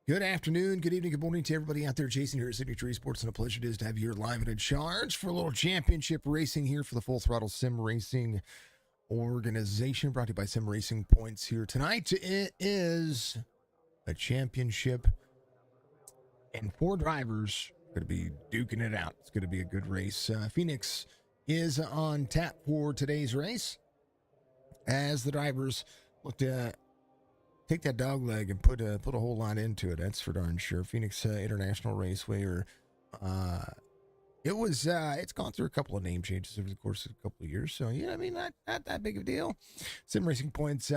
Good afternoon, good evening, good morning to everybody out there. Jason here at Signature Esports, and a pleasure it is to have you here live and in charge for a little championship racing here for the Full Throttle Sim Racing organization, brought to you by Sim Racing Points here tonight. It is a championship, and 4 drivers are going to be duking it out. It's going to be a good race. Phoenix is on tap for today's race as the drivers look to take that dog leg and put a whole lot into it. That's for darn sure. Phoenix International Raceway, or it's gone through a couple of name changes over the course of a couple of years. So yeah, I mean, not that big of a deal. Sim Racing Points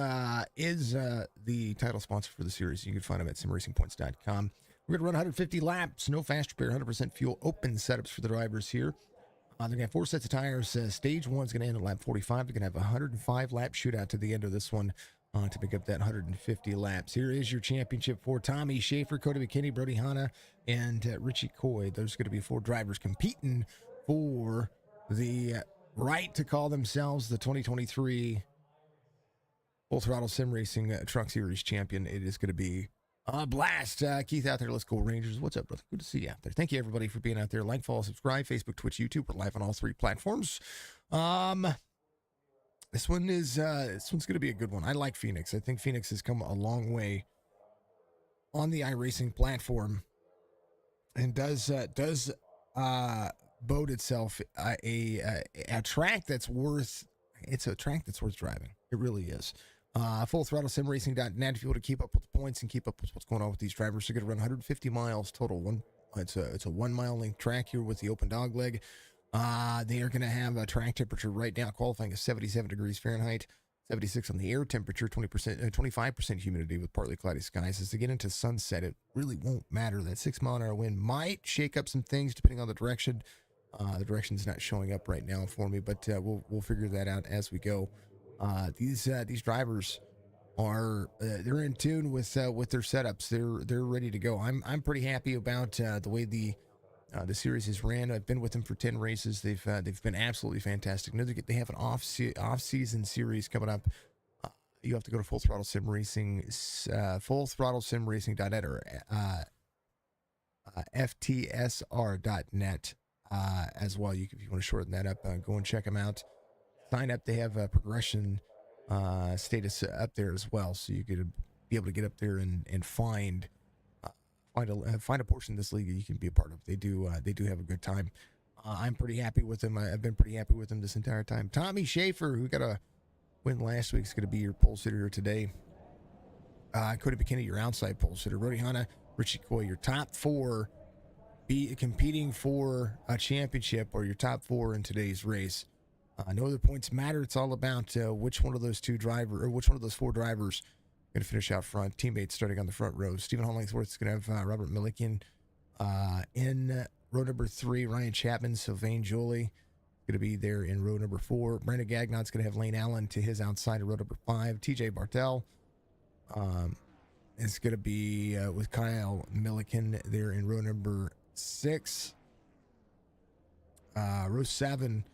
is the title sponsor for the series. You can find them at simracingpoints.com. We're gonna run 150 laps, no fast repair, 100% fuel, open setups for the drivers here. They're gonna have 4 sets of tires. Stage 1 is gonna end at lap 45. They're gonna have a 105 lap shootout to the end of this one. To pick up that 150 laps. Here is your championship for Tommy Schaefer, Cody McKinney, Brody Hanna, and Richie Coy. There's going to be 4 drivers competing for the right to call themselves the 2023 Full Throttle Sim Racing Truck Series champion. It is going to be a blast. Keith out there, let's go Rangers. What's up, brother? Good to see you out there. Thank you, everybody, for being out there. Like, follow, subscribe, Facebook, Twitch, YouTube. We're live on all 3 platforms. This one's going to be a good one. I like Phoenix. I think Phoenix has come a long way on the iRacing platform, and does boat itself a track that's worth. It's a track that's worth driving. It really is. FullThrottleSimRacing.net if you want to keep up with the points and keep up with what's going on with these drivers. They're going to run 150 miles total. It's a 1 mile length track here with the open dog leg. They are going to have a track temperature right now qualifying as 77 degrees Fahrenheit, 76 on the air temperature, 25% humidity with partly cloudy skies. As they get into sunset, it really won't matter. That 6-mile-an-hour wind might shake up some things depending on the direction. The direction's not showing up right now for me, but we'll figure that out as we go. These drivers are they're in tune with their setups. They're ready to go. I'm pretty happy about the way the series is ran. I've been with them for 10 races. They've been absolutely fantastic. They have an off-season series coming up. You have to go to Full Throttle Sim Racing, FullThrottleSimRacing.net or FTSR.net as well. If you want to shorten that up, go and check them out. Sign up. They have a progression status up there as well, so you could be able to get up there and find a portion of this league that you can be a part of. They do have a good time. I'm pretty happy with them. I've been pretty happy with them this entire time. Tommy Schaefer, who got a win last week, is going to be your pole sitter here today. Cody McKinney, your outside pole sitter. Brody Hanna, Richie Coy, your top 4 be competing for a championship, or your top 4 in today's race. No other points matter. It's all about which one of those 4 drivers going to finish out front. Teammates starting on the front row. Stephen Hollingsworth is going to have Robert Milliken in row number 3. Ryan Chapman, Sylvain Jolie going to be there in row number 4. Brandon Gagnon's going to have Lane Allen to his outside of row number 5. TJ Bartel is going to be with Kyle Milliken there in row number 6. Row 7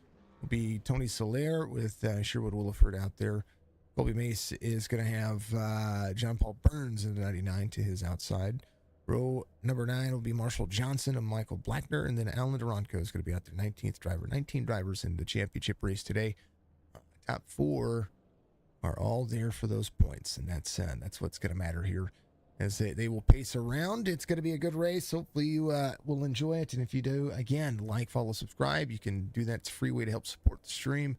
will be Tony Soler with Sherwood Williford out there. Colby Mace is going to have John Paul Burns in the 99 to his outside. Row number 9 will be Marshall Johnson and Michael Blackner, and then Alan Duranko is going to be out there, 19th driver. 19 drivers in the championship race today. Top 4 are all there for those points, and that's what's going to matter here. As they will pace around. It's going to be a good race. Hopefully you will enjoy it, and if you do, again, like, follow, subscribe. You can do that. It's a free way to help support the stream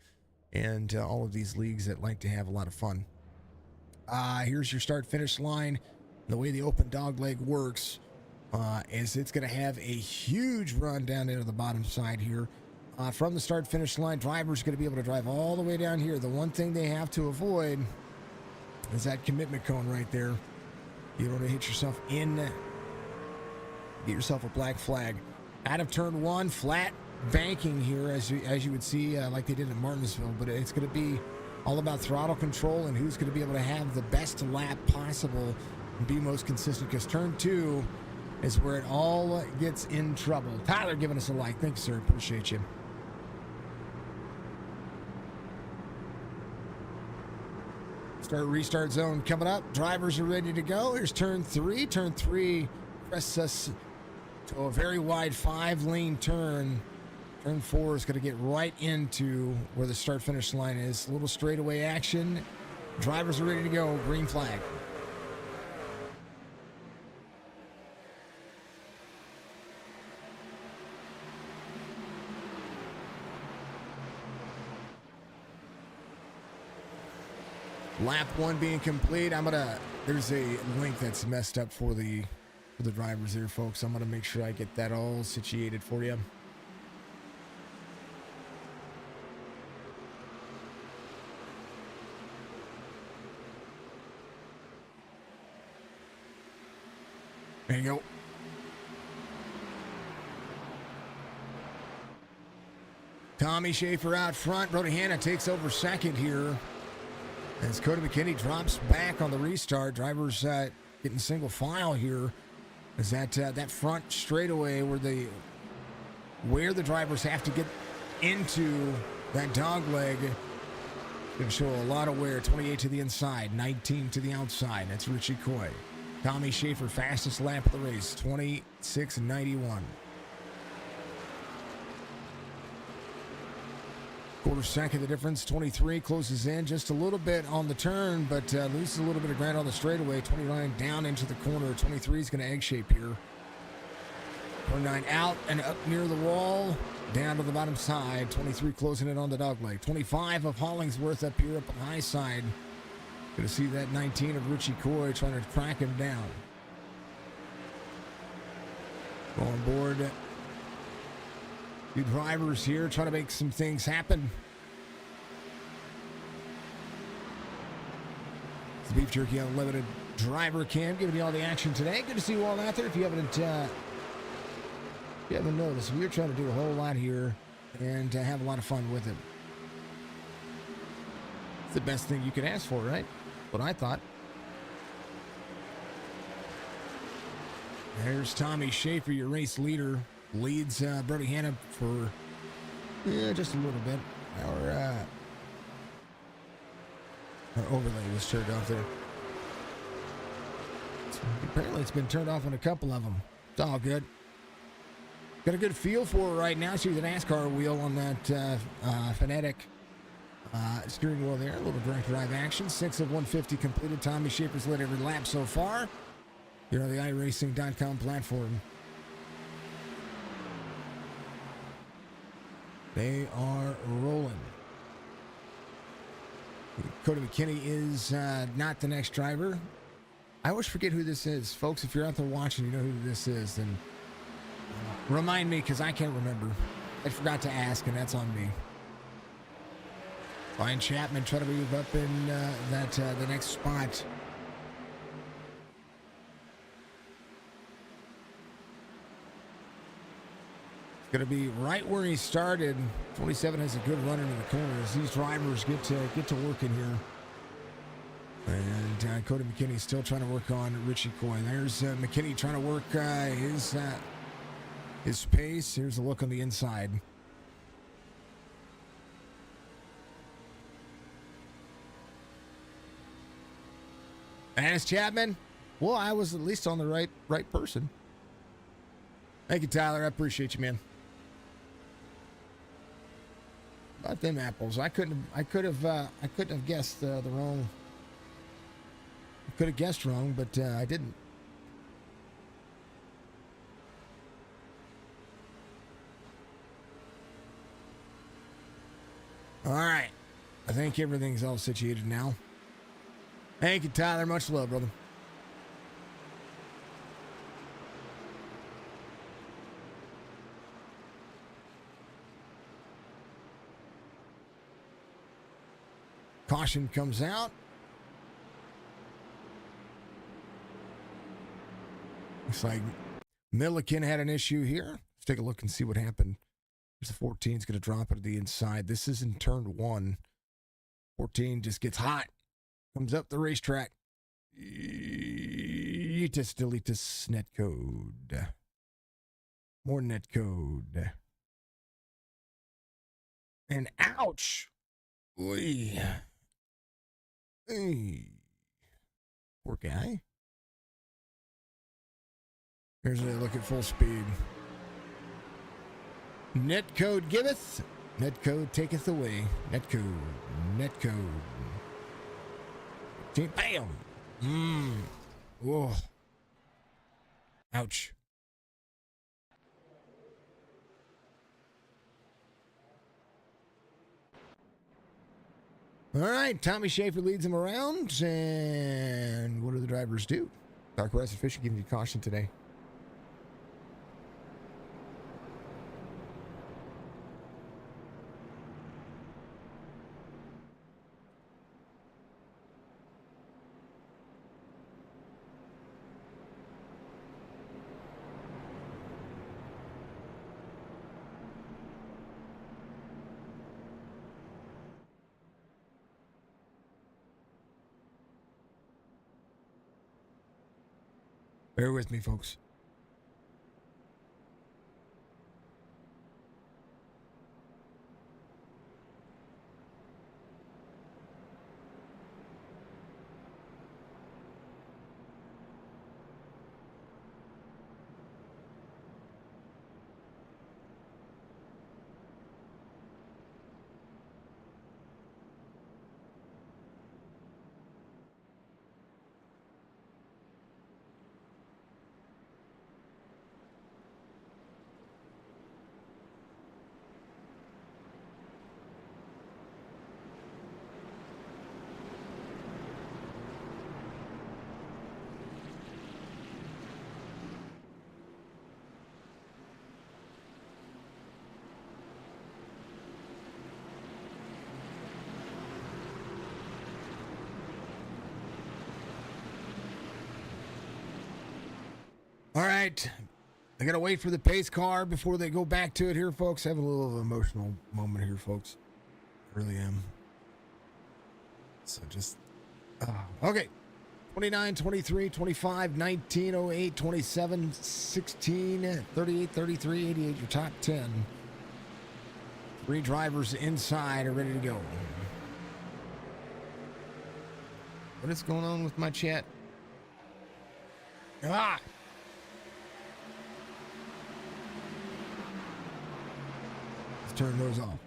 and all of these leagues that like to have a lot of fun. Here's your start-finish line. The way the open dog leg works is it's going to have a huge run down into the bottom side here. From the start-finish line, driver's going to be able to drive all the way down here. The one thing they have to avoid is that commitment cone right there. You don't want to hit yourself get yourself a black flag. Out of turn 1, flat banking here, as you would see, like they did in Martinsville, but it's going to be all about throttle control and who's going to be able to have the best lap possible and be most consistent, because turn 2 is where it all gets in trouble. Tyler giving us a like. Thanks, sir. Appreciate you. Restart zone coming up. Drivers are ready to go. Here's turn 3. Turn 3 presses us to a very wide 5-lane turn. Turn 4 is going to get right into where the start-finish line is. A little straightaway action. Drivers are ready to go. Green flag. Lap 1 being complete. There's a link that's messed up for the drivers there, folks. I'm gonna make sure I get that all situated for you. There you go. Tommy Schaefer out front. Brody Hanna takes over second here. As Cody McKinney drops back on the restart, drivers getting single file here. Is that front straightaway where the drivers have to get into that dog leg. Going to show a lot of wear. 28 to the inside, 19 to the outside. That's Richie Coy. Tommy Schaefer, fastest lap of the race, 26.91. Quarter second, the difference, 23, closes in just a little bit on the turn, but loses a little bit of ground on the straightaway. 29 down into the corner. 23 is going to egg shape here. 29 out and up near the wall, down to the bottom side. 23 closing it on the dog leg. 25 of Hollingsworth up here up on the high side. Going to see that 19 of Richie Coy trying to track him down. On board. Two drivers here trying to make some things happen. It's the Beef Jerky Unlimited driver cam giving you all the action today. Good to see you all out there. If you haven't noticed, we're trying to do a whole lot here and have a lot of fun with it. It's the best thing you can ask for, right? What I thought. There's Tommy Schaefer, your race leader. Leads Brody Hanna for just a little bit. Our overlay was turned off there. Apparently it's been turned off on a couple of them. It's all good. Got a good feel for it right now. See the NASCAR wheel on that Phonetic steering wheel there. A little direct drive action. 6 of 150 completed. Tommy Schaefer's led every lap so far. You're on the iRacing.com platform. They are rolling. Cody McKinney is not the next driver. I always forget who this is. Folks, if you're out there watching, you know who this is, then remind me, because I can't remember. I forgot to ask, and that's on me. Ryan Chapman trying to move up in the next spot. Going to be right where he started. 27 has a good run into the corners. These drivers get to work in here. And Cody McKinney still trying to work on Richie Coy. There's McKinney trying to work his pace. Here's a look on the inside. As Chapman, well, I was at least on the right person. Thank you, Tyler. I appreciate you, man. About them apples, I could have guessed the wrong. I could have guessed wrong, but I didn't. All right, I think everything's all situated now. Thank you, Tyler. Much love, brother. Caution comes out. Looks like Milliken had an issue here. Let's take a look and see what happened. There's the 14 is going to drop it to the inside. This is in turn 1. 14 just gets hot. Comes up the racetrack. Just delete this net code. More net code. And ouch. Oy. Hey, poor guy. Here's a look at full speed. Netcode giveth, netcode taketh away. Netcode. Bam! Whoa. Ouch. All right, Tommy Schaefer leads him around, and what do the drivers do? Dark Horizon Fishing giving you caution today. Bear with me, folks. All right. I got to wait for the pace car before they go back to it here, folks. I have a little emotional moment here, folks. I really am. So just... okay. 29, 23, 25, 19, 08, 27, 16, 38, 33, 88. Your top 10. 3 drivers inside are ready to go. What is going on with my chat? Ah! Let's turn those off.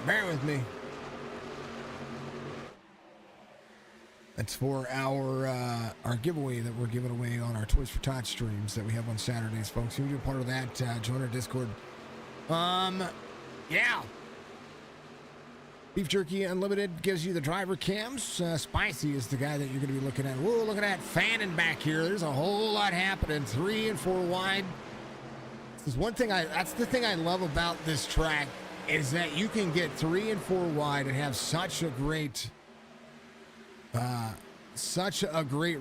Bear with me. That's for our giveaway that we're giving away on our Toys for Tots streams that we have on Saturdays, folks. If you're a part of that, join our Discord. Yeah. Beef Jerky Unlimited gives you the driver cams. Spicy is the guy that you're going to be looking at. Whoa, look at that fanning back here. There's a whole lot happening. 3 and 4 wide. This is one thing that's the thing I love about this track is that you can get 3 and 4 wide and have such a great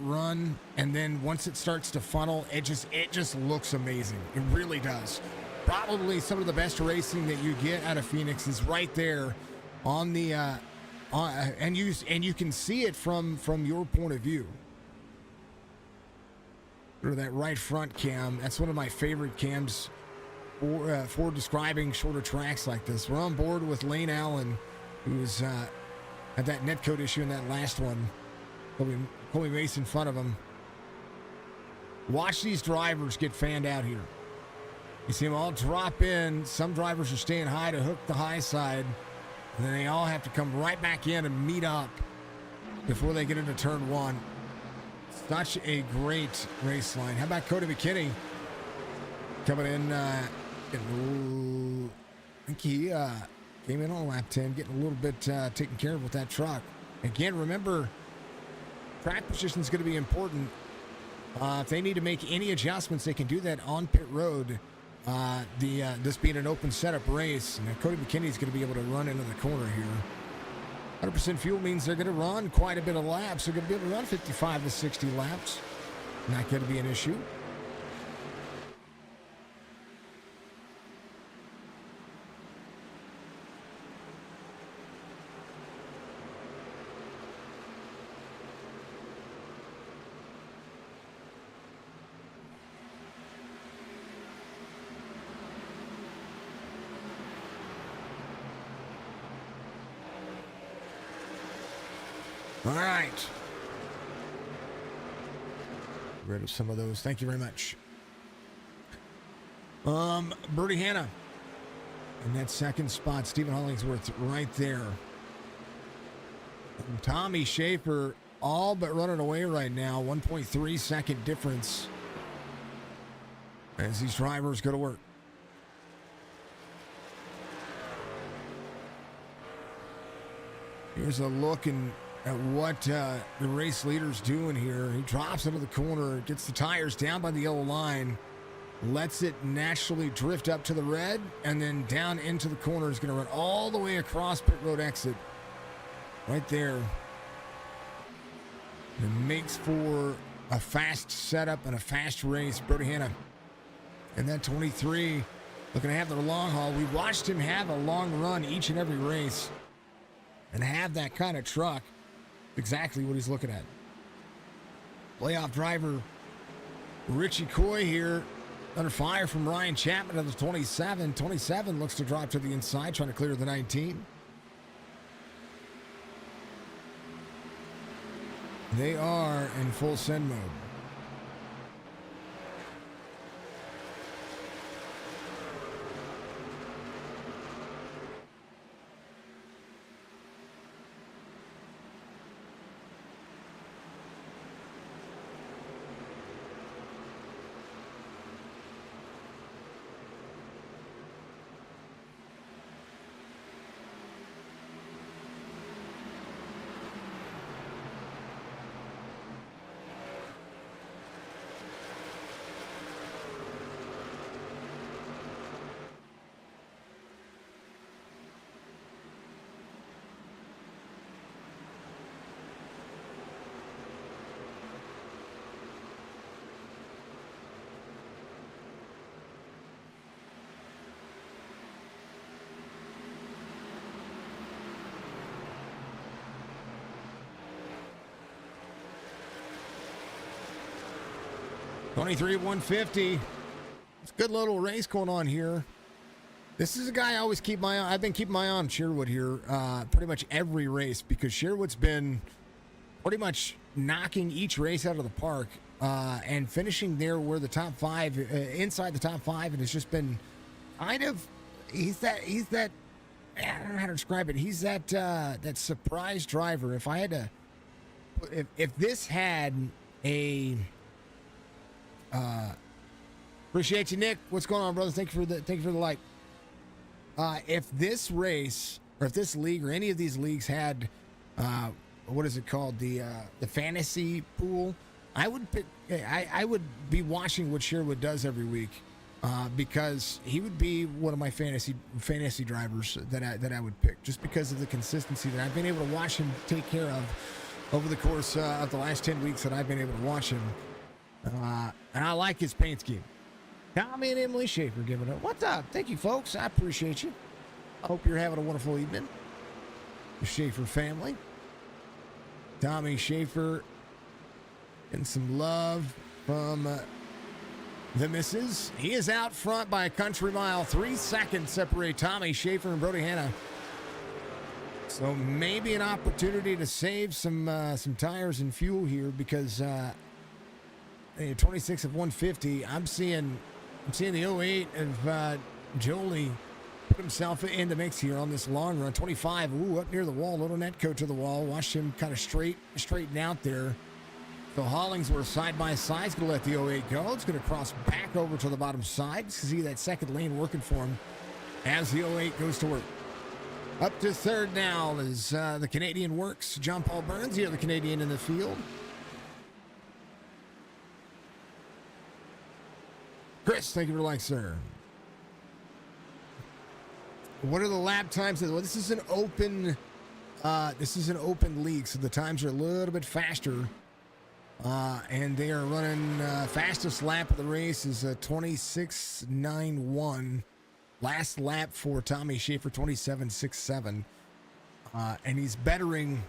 run, and then once it starts to funnel, it just looks amazing. It really does. Probably some of the best racing that you get out of Phoenix is right there on the and you can see it from your point of view. Or that right front cam. That's one of my favorite cams for describing shorter tracks like this. We're on board with Lane Allen, who's had that netcode issue in that last one. Colby Mace in front of him. Watch these drivers get fanned out here. You see them all drop in. Some drivers are staying high to hook the high side. And then they all have to come right back in and meet up before they get into turn 1. Such a great race line. How about Cody McKinney coming in? I think he came in on lap 10, getting a little bit taken care of with that truck. Again, remember, track position is going to be important. If they need to make any adjustments, they can do that on pit road. This being an open setup race, and Cody McKinney is going to be able to run into the corner here. 100% fuel means they're going to run quite a bit of laps. They're going to be able to run 55 to 60 laps. Not going to be an issue. All right. Rid of some of those. Thank you very much. Birdie Hannah in that second spot. Stephen Hollingsworth right there. And Tommy Schaefer all but running away right now. 1.3 second difference as these drivers go to work. Here's a look at what the race leader's doing here. He drops into the corner, gets the tires down by the yellow line, lets it naturally drift up to the red, and then down into the corner. Is going to run all the way across pit road exit right there. And makes for a fast setup and a fast race. Brody Hanna and that 23 looking to have their long haul. We watched him have a long run each and every race and have that kind of truck. Exactly what he's looking at. Playoff driver Richie Coy here under fire from Ryan Chapman of the 27. 27 looks to drop to the inside, trying to clear the 19. They are in full send mode. $23,150. It's a good little race going on here. This is a guy I always keep my eye. I've been keeping my eye on Sherwood here pretty much every race because Sherwood's been pretty much knocking each race out of the park and finishing there where the top five, inside the top five, and it's just been kind of he's that I don't know how to describe it. He's that that surprise driver. If I had to, if this had a appreciate you, Nick. What's going on, brother? Thank you for the like. If this race or if this league or any of these leagues had what is it called, the fantasy pool, I would pick. I would be watching what Sherwood does every week because he would be one of my fantasy drivers that I would pick just because of the consistency that I've been able to watch him take care of over the course of the last 10 weeks that I've been able to watch him. And I like his paint scheme. Tommy and Emily Schaefer giving it. What's up? Thank you, folks. I appreciate you. I hope you're having a wonderful evening. The Schaefer family. Tommy Schaefer and some love from the missus. He is out front by a country mile. 3 seconds separate Tommy Schaefer and Brody Hanna. So maybe an opportunity to save some tires and fuel here because 26 of 150. I'm seeing the 08 of Jolie put himself in the mix here on this long run. 25, up near the wall, little Netco to the wall. Watched him kind of straighten out there. So Hollingsworth side by side is going to let the 08 go. It's going to cross back over to the bottom side. See that second lane working for him as the 08 goes to work. Up to third now as the Canadian works. John Paul Burns, the other Canadian in the field. Chris, thank you for the like, sir. What are the lap times? Well, this is an open league, so the times are a little bit faster. And they are running fastest lap of the race is 26.91. Last lap for Tommy Schaefer, 27.67. And he's bettering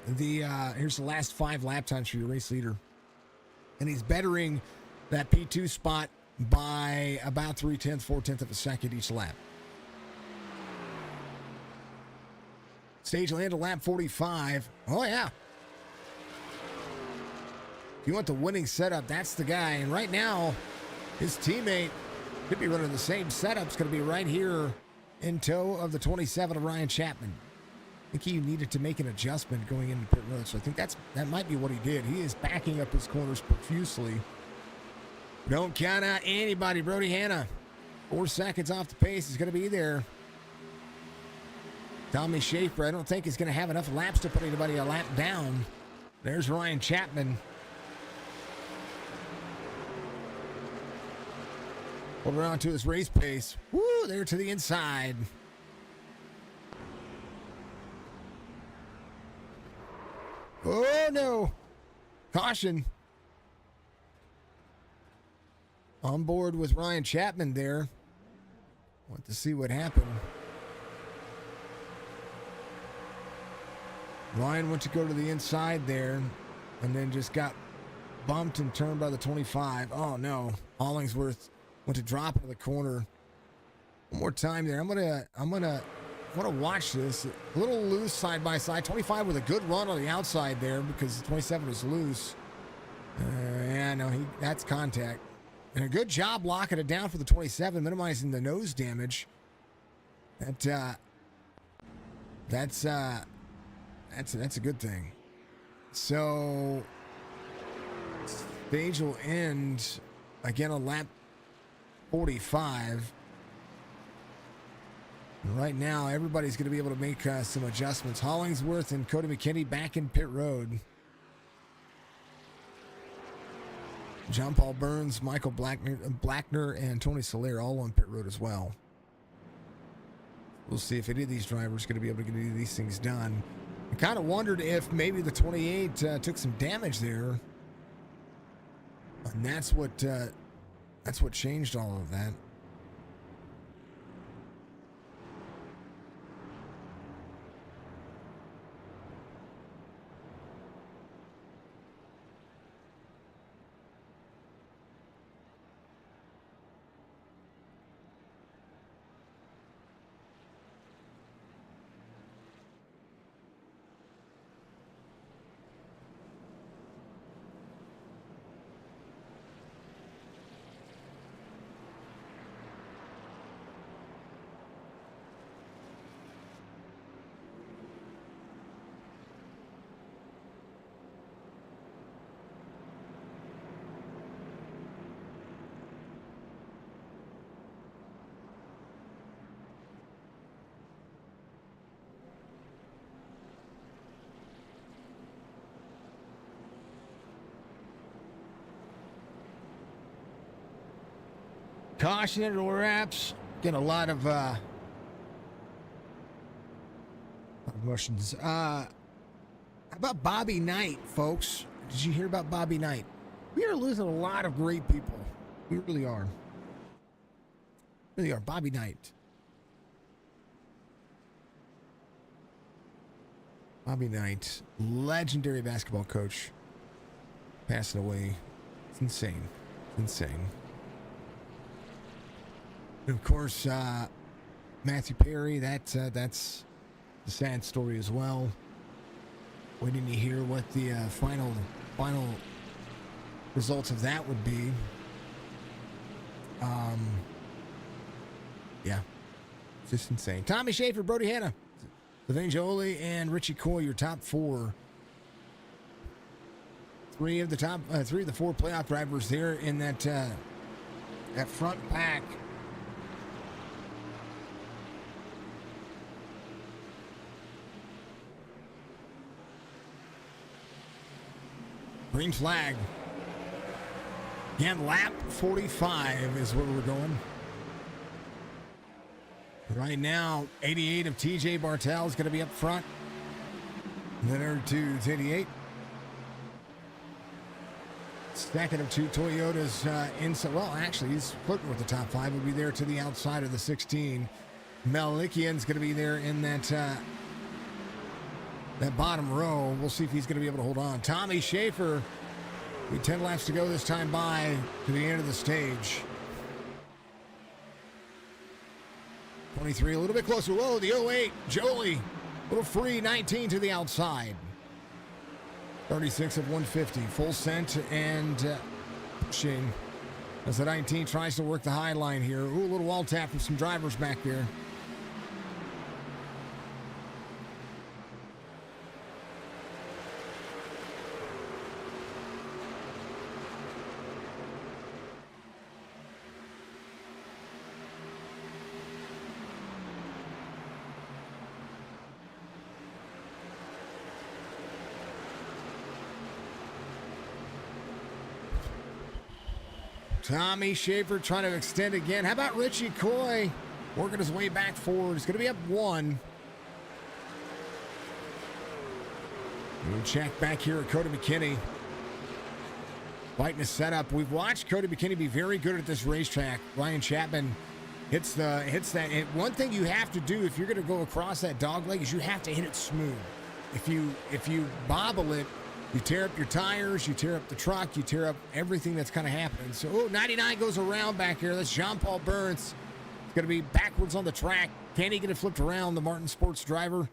the here's the last 5 lap times for your race leader. And he's bettering that P2 spot by about 4/10 of a second each lap. Stage will handle lap 45. Oh, yeah. If you want the winning setup, that's the guy. And right now, his teammate could be running the same setup. It's going to be right here in tow of the 27 of Ryan Chapman. I think he needed to make an adjustment going into pit road. So I think that might be what he did. He is backing up his corners profusely. Don't count out anybody. Brody Hanna, 4 seconds off the pace, is going to be there. Tommy Schaefer, I don't think he's going to have enough laps to put anybody a lap down. There's Ryan Chapman. Hold on to his race pace. Woo, there to the inside. Oh, no. Caution. On board with Ryan Chapman there. Want to see what happened. Ryan went to go to the inside there and then just got bumped and turned by the 25. Oh, no. Hollingsworth went to drop into the corner. One more time there. I'm gonna watch this. A little loose side by side. 25 with a good run on the outside there because the 27 is loose. Yeah, no, that's contact. And a good job locking it down for the 27, minimizing the nose damage. That's a good thing. So stage will end again on lap 45. And right now, everybody's going to be able to make some adjustments. Hollingsworth and Cody McKinney back in pit road. John Paul Burns, Michael Blackner, and Tony Soler all on pit road as well. We'll see if any of these drivers are going to be able to get any of these things done. I kind of wondered if maybe the 28 took some damage there. And that's what changed all of that. Caution into wraps. Get a lot of emotions. How about Bobby Knight, folks? Did you hear about Bobby Knight? We are losing a lot of great people. We really are. Really are. Bobby Knight. Bobby Knight, legendary basketball coach, passing away. It's insane. It's insane. And of course, Matthew Perry, that's a sad story as well. Waiting to hear what the final results of that would be. Yeah, it's just insane. Tommy Schaefer, Brody Hanna, Levine Jolie, and Richie Coy, your top four. Three of the four playoff drivers there in that front pack. Green flag. Again, lap 45 is where we're going. Right now, 88 of TJ Bartel is going to be up front. Leonard to 88. Second of two Toyotas inside. Well, actually, he's flirting with the top five. Will be there to the outside of the 16. Malikian's going to be there in that bottom row. We'll see if he's going to be able to hold on. Tommy Schaefer, with 10 laps to go this time by to the end of the stage. 23, a little bit closer. Whoa, the 08, Jolie Little free 19 to the outside. 36 of 150. Full scent and pushing. As the 19 tries to work the high line here. Ooh, a little wall tap from some drivers back there. Tommy Schaefer trying to extend again. How about Richie Coy working his way back forward? He's going to be up 1. We'll check back here at Cody McKinney. Fighting a setup. We've watched Cody McKinney be very good at this racetrack. Ryan Chapman hits that. And one thing you have to do if you're going to go across that dog leg is you have to hit it smooth. If you bobble it, you tear up your tires, you tear up the truck, you tear up everything that's kind of happening. So, 99 goes around back here. That's Jean-Paul Burns. It's going to be backwards on the track. Can he get it flipped around? The Martin Sports driver.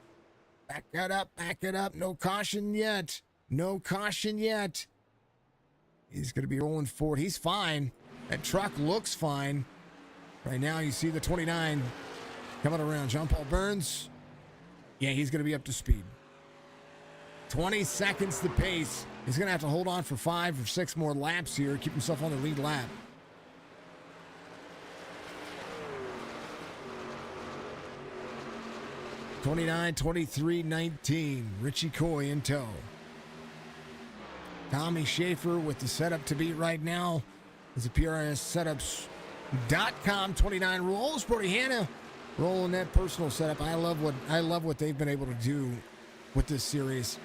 Back it up, back it up. No caution yet. No caution yet. He's going to be rolling forward. He's fine. That truck looks fine. Right now, you see the 29 coming around. Jean-Paul Burns. Yeah, he's going to be up to speed. 20 seconds the pace. He's going to have to hold on for 5 or 6 more laps here. Keep himself on the lead lap. (29, 23, 19). Richie Coy in tow. Tommy Schaefer with the setup to beat right now. Is a PRSsetups.com 29 rolls. Brody Hanna rolling that personal setup. I love what they've been able to do with this series.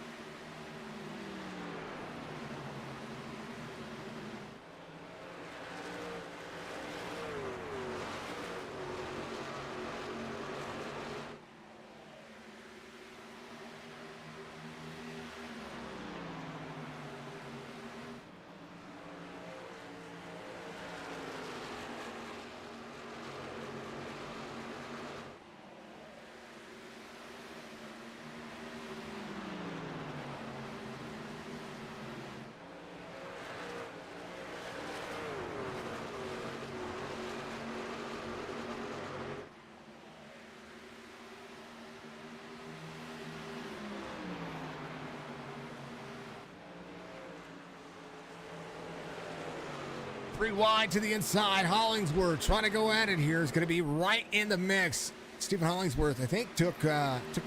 Three wide to the inside. Hollingsworth trying to go at it here. Is going to be right in the mix. Stephen Hollingsworth, I think, took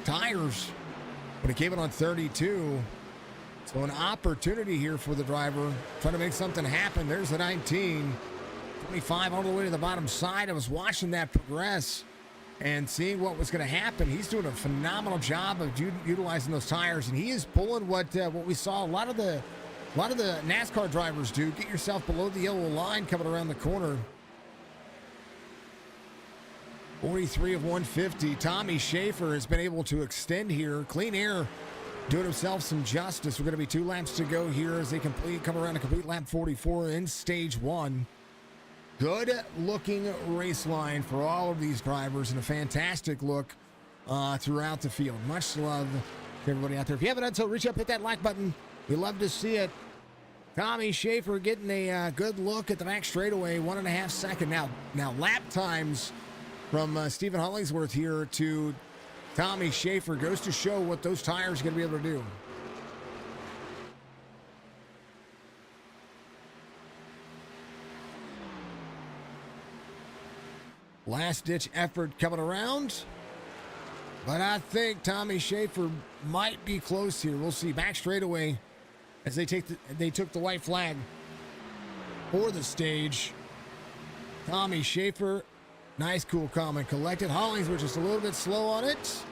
tires when he came in on 32. So an opportunity here for the driver. Trying to make something happen. There's the 19. 25 all the way to the bottom side. I was watching that progress and seeing what was going to happen. He's doing a phenomenal job of utilizing those tires, and he is pulling what we saw a lot of the NASCAR drivers do. Get yourself below the yellow line coming around the corner. 43 of 150. Tommy Schaefer has been able to extend here. Clean Air doing himself some justice. We're going to be 2 laps to go here as they come around to complete lap 44 in stage 1. Good looking race line for all of these drivers and a fantastic look throughout the field. Much love to everybody out there. If you haven't done so, reach up, hit that like button. We love to see it. Tommy Schaefer getting a good look at the back straightaway, 1.5 second. Now lap times from Stephen Hollingsworth here to Tommy Schaefer goes to show what those tires are going to be able to do. Last ditch effort coming around. But I think Tommy Schaefer might be close here. We'll see. Back straightaway as they took the white flag for the stage. Tommy Schaefer, nice, cool, calm, and collected. Hollingsworth just a little bit slow on it.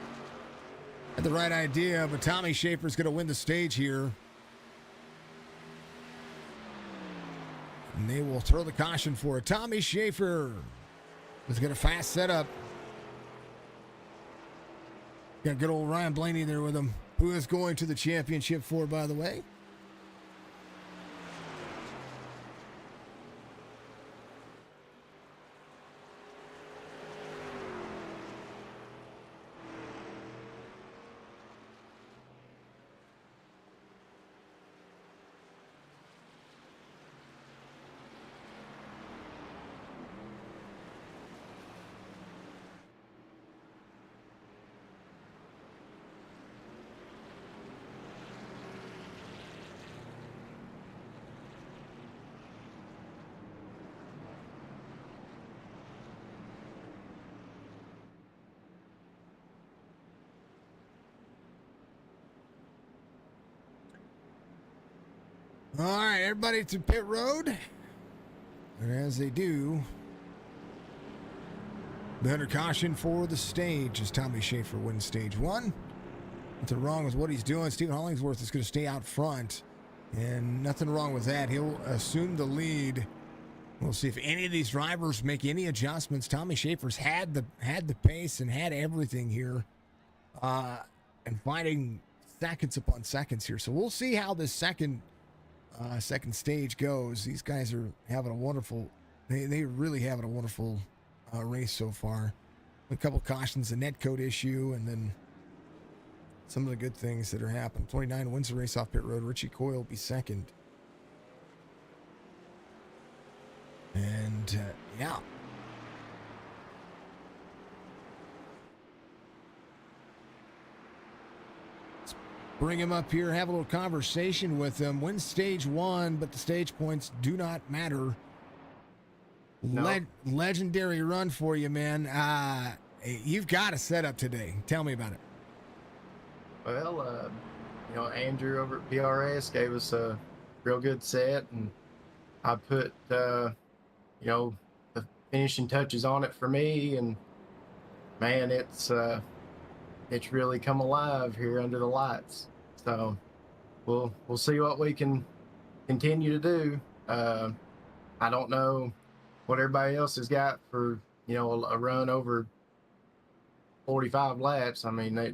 Had the right idea, but Tommy Schaefer's going to win the stage here. And they will throw the caution for it. Tommy Schaefer has got a fast setup. Got good old Ryan Blaney there with him, who is going to the championship for, by the way. All right, everybody to pit road. And as they do, the under caution for the stage as Tommy Schaefer wins stage 1. Nothing wrong with what he's doing. Stephen Hollingsworth is going to stay out front. And nothing wrong with that. He'll assume the lead. We'll see if any of these drivers make any adjustments. Tommy Schaefer's had the pace and had everything here. And fighting seconds upon seconds here. So we'll see how this second stage goes. These guys are having a wonderful, they really having a wonderful race so far. A couple cautions, a net code issue, and then some of the good things that are happening. 29 wins the race off pit road. Richie Coyle will be second. And yeah. Let's bring him up here, have a little conversation with him. Win stage 1, but the stage points do not matter. No. Legendary run for you, man. You've got a setup today. Tell me about it. Well, Andrew over at PRS gave us a real good set, and I put, the finishing touches on it for me, and man, it's really come alive here under the lights. So we'll see what we can continue to do. I don't know what everybody else has got for, a run over 45 laps. I mean, they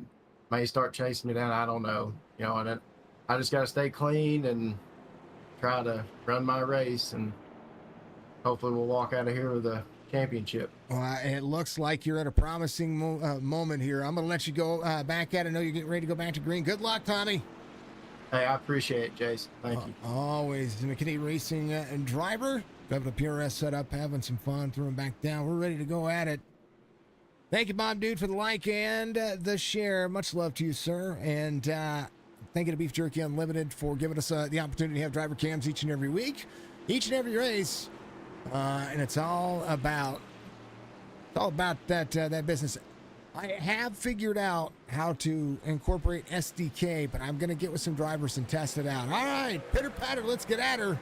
may start chasing me down. I don't know. And I just got to stay clean and try to run my race, and hopefully we'll walk out of here with a championship. Well, it looks like you're at a promising moment here. I'm going to let you go back at it. I know you're getting ready to go back to green. Good luck, Tommy. Hey, I appreciate it, Jason. Thank you. Always. The McKinney Racing and driver. Having a PRS set up, having some fun, throwing back down. We're ready to go at it. Thank you, Bob Dude, for the like and the share. Much love to you, sir. And thank you to Beef Jerky Unlimited for giving us the opportunity to have driver cams each and every week, each and every race. And it's all about that business. I have figured out how to incorporate SDK, but I'm going to get with some drivers and test it out. All right, pitter patter, let's get at her.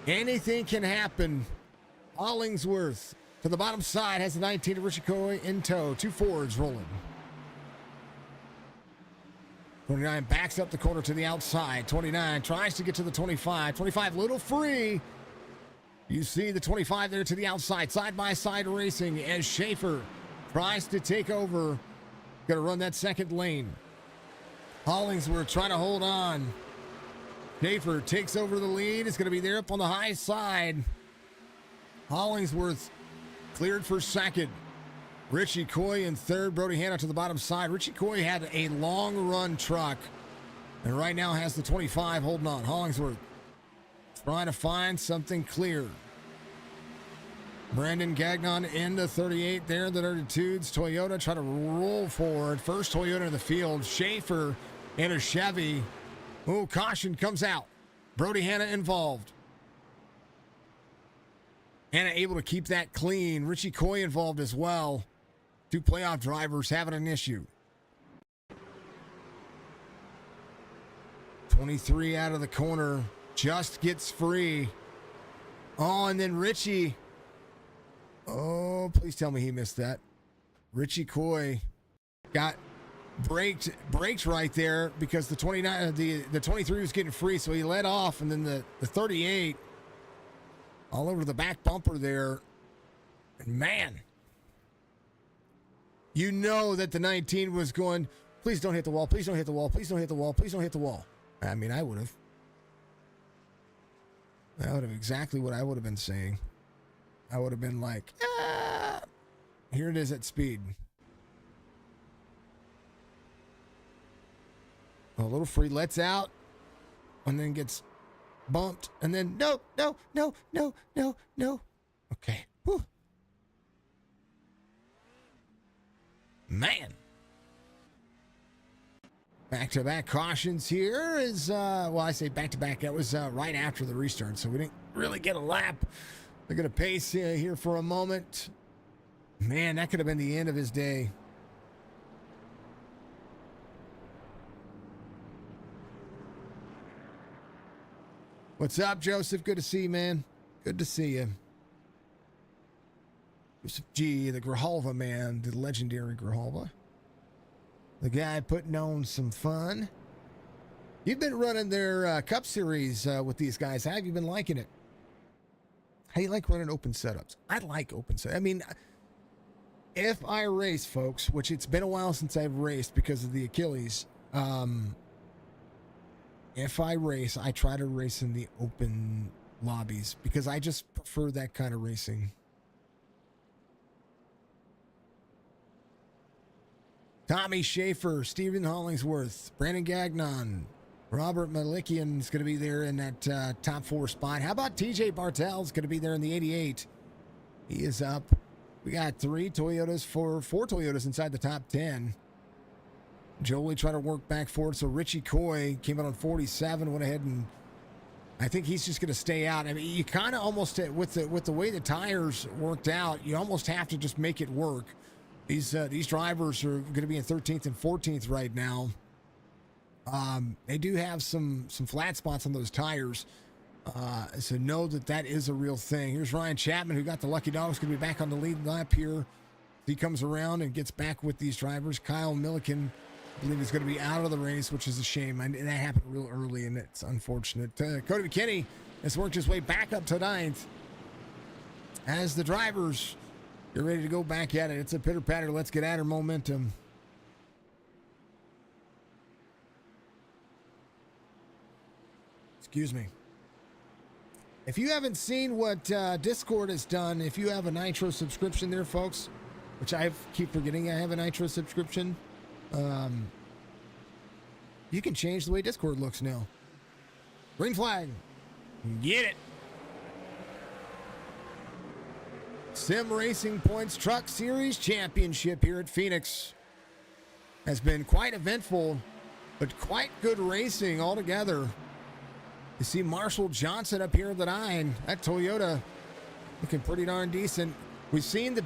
Anything can happen. Hollingsworth to the bottom side has the 19 of Richie Coy in tow. 2 Fords rolling. 29 backs up the corner to the outside. 29 tries to get to the 25. 25 little free. You see the 25 there to the outside. Side by side racing as Schaefer tries to take over. Going to run that second lane. Hollingsworth trying to hold on. Schaefer takes over the lead. It's going to be there up on the high side. Hollingsworth cleared for second. Richie Coy in third. Brody Hanna to the bottom side. Richie Coy had a long run truck and right now has the 25 holding on. Hollingsworth trying to find something clear. Brandon Gagnon in the 38 there. The 32s. Toyota try to roll forward. First Toyota in the field. Schaefer in a Chevy. Oh, caution comes out. Brody Hanna involved. Hanna able to keep that clean. Richie Coy involved as well. 2 playoff drivers having an issue. 23 out of the corner. Just gets free. Oh, and then Richie. Oh, please tell me he missed that. Richie Coy got braked right there because the 29, the 23 was getting free, so he let off, and then the 38 all over the back bumper there. And man, you know that the 19 was going, please don't hit the wall, please don't hit the wall, please don't hit the wall, please don't hit the wall. I mean, I would have. That would have exactly what I would have been saying. I would have been like, here it is at speed. A little free, lets out, and then gets bumped, and then no. Okay. Whew. Man. Back-to-back cautions here is, I say back-to-back. That was right after the restart, so we didn't really get a lap. They're going to pace here for a moment. Man, that could have been the end of his day. What's up, Joseph? Good to see you, man. Good to see you. Joseph G, the Grijalva man, the legendary Grijalva. The guy putting on some fun. You've been running their Cup Series with these guys. How have you been liking it? How you like running open setups? I like open setups. I mean, if I race, folks, which it's been a while since I've raced because of the Achilles, if I race, I try to race in the open lobbies because I just prefer that kind of racing. Tommy Schaefer, Stephen Hollingsworth, Brandon Gagnon, Robert Malikian is going to be there in that top 4 spot. How about TJ Bartel's going to be there in the 88? He is up. We got 4 Toyotas inside the top 10. Jolie trying to work back forward. So Richie Coy came out on 47, went ahead and I think he's just going to stay out. I mean, you kind of almost, with the way the tires worked out, you almost have to just make it work. These drivers are going to be in 13th and 14th right now. They do have some flat spots on those tires. So know that is a real thing. Here's Ryan Chapman, who got the lucky dog. He's going to be back on the lead lap here. He comes around and gets back with these drivers. Kyle Milliken, I believe, is going to be out of the race, which is a shame. And that happened real early, and it's unfortunate. Cody McKinney has worked his way back up to 9th. As the drivers get ready to go back at it. It's a pitter-patter, let's get at her momentum. Excuse me. If you haven't seen what Discord has done, if you have a Nitro subscription there, folks, which I keep forgetting I have a Nitro subscription, you can change the way Discord looks now. Green flag. Get it. Sim Racing Points Truck Series Championship here at Phoenix has been quite eventful, but quite good racing altogether. You see Marshall Johnson up here at the 9. That Toyota looking pretty darn decent. We've seen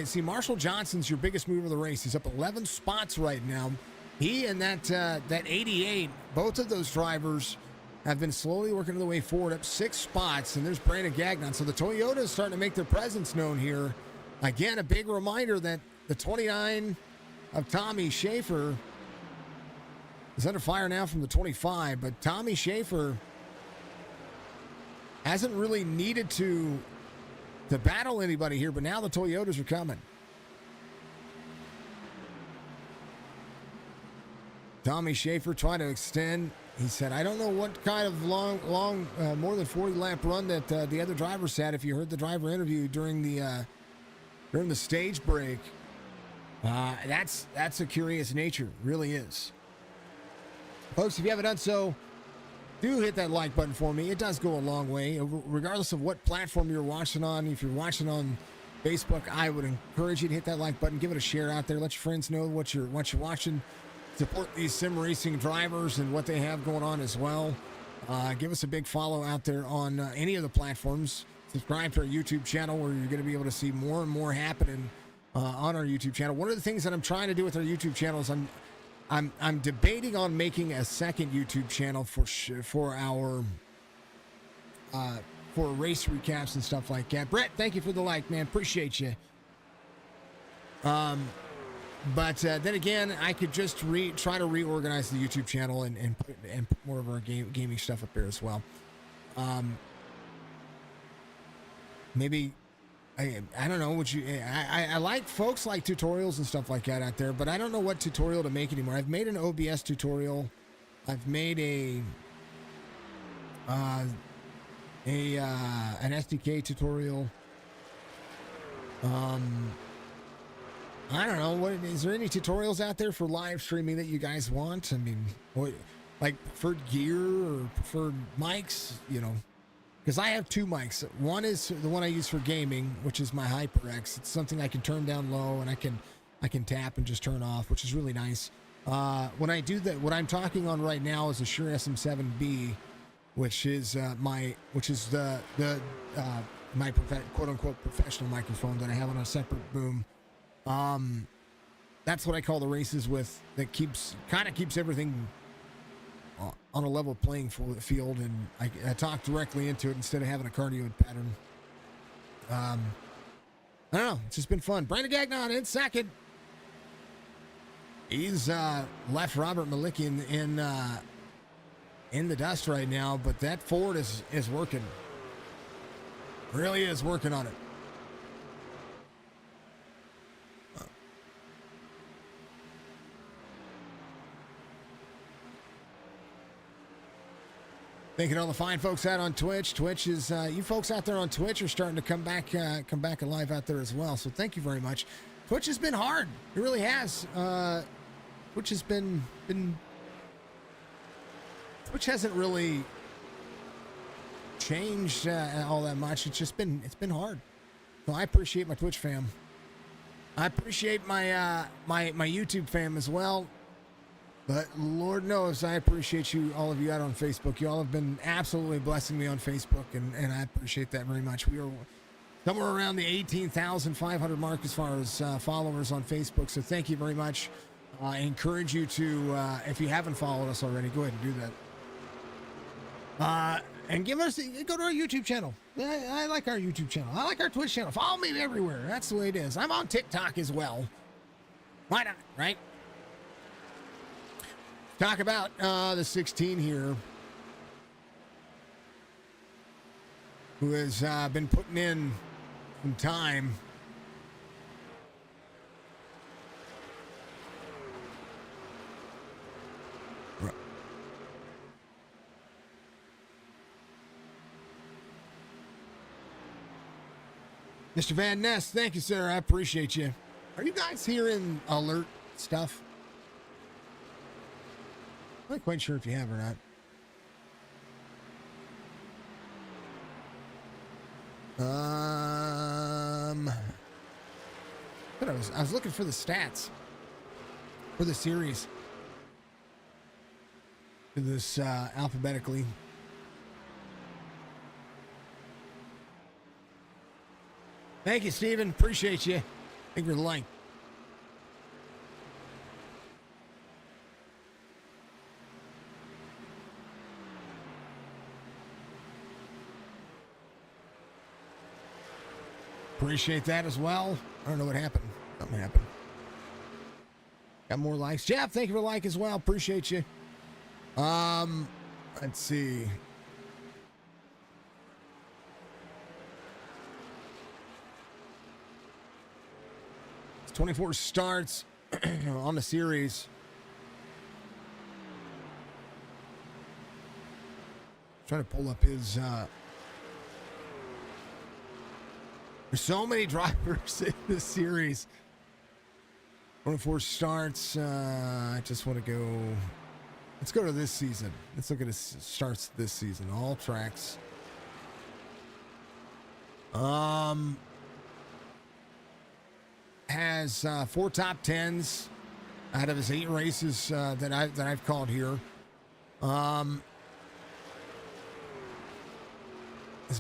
see Marshall Johnson's your biggest mover of the race. He's up 11 spots right now. He and that 88, both of those drivers have been slowly working their way forward up 6 spots. And there's Brandon Gagnon. So the Toyota is starting to make their presence known here. Again, a big reminder that the 29 of Tommy Schaefer is under fire now from the 25. But Tommy Schaefer hasn't really needed to battle anybody here, but now the Toyotas are coming. Tommy Schaefer trying to extend. He said, I don't know what kind of long, more than 40 lap run that the other drivers had. If you heard the driver interview during the stage break, that's a curious nature, really is. Folks, if you haven't done so, do hit that like button for me. It does go a long way, regardless of what platform you're watching on. If you're watching on Facebook, I would encourage you to hit that like button. Give it a share out there. Let your friends know what you're watching. Support these sim racing drivers and what they have going on as well. Give us a big follow out there on any of the platforms. Subscribe to our YouTube channel, where you're going to be able to see more and more happening on our YouTube channel. One of the things that I'm trying to do with our YouTube channel is I'm debating on making a second YouTube channel for our for race recaps and stuff like that. Brett, thank you for the like, man. Appreciate you. But then again, I could just try to reorganize the YouTube channel and put more of our gaming stuff up there as well. Maybe I don't know what I like folks like tutorials and stuff like that out there, but I don't know what tutorial to make anymore. I've made an OBS tutorial. I've made an SDK tutorial. I don't know. Is there any tutorials out there for live streaming that you guys want? I mean, like preferred gear or preferred mics, you know? Because I have 2 mics. One is the one I use for gaming, which is my HyperX. It's something I can turn down low and I can tap and just turn off, which is really nice. When I do that, what I'm talking on right now is a Shure SM7B, which is my quote unquote professional microphone that I have on a separate boom. That's what I call the races with. That keeps everything on a level playing field, and I talk directly into it instead of having a cardio pattern. I don't know. It's just been fun. Brandon Gagnon in second. He's left Robert Malicki in the dust right now, but that Ford is working. Really is working on it. Thanking all the fine folks out on Twitch. Twitch is you folks out there on Twitch are starting to come back alive out there as well. So thank you very much. Twitch has been hard. It really has. Twitch has been Twitch hasn't really changed all that much. It's been hard. So I appreciate my Twitch fam. I appreciate my my YouTube fam as well. But Lord knows I appreciate you, all of you out on Facebook. You all have been absolutely blessing me on Facebook, and I appreciate that very much. We are somewhere around the 18,500 mark as far as followers on Facebook, so thank you very much. I encourage you to, if you haven't followed us already, go ahead and do that. And go to our YouTube channel. I like our YouTube channel. I like our Twitch channel. Follow me everywhere. That's the way it is. I'm on TikTok as well. Why not, right? Talk about the 16 here, who has been putting in some time. Mr. Van Ness, thank you, sir. I appreciate you. Are you guys hearing alert stuff? I'm not quite sure if you have or not. But I was looking for the stats for the series. Do this alphabetically. Thank you, Steven. Appreciate you. Thank you for the link. Appreciate that as well. I don't know what happened. Something happened. Got more likes. Jeff, thank you for the like as well. Appreciate you. Let's see. It's 24 starts on the series. Trying to pull up his there's so many drivers in this series. 24 starts. I just want to go. Let's go to this season. Let's look at his starts this season. All tracks. Has 4 top 10s out of his 8 races that I've called here. Has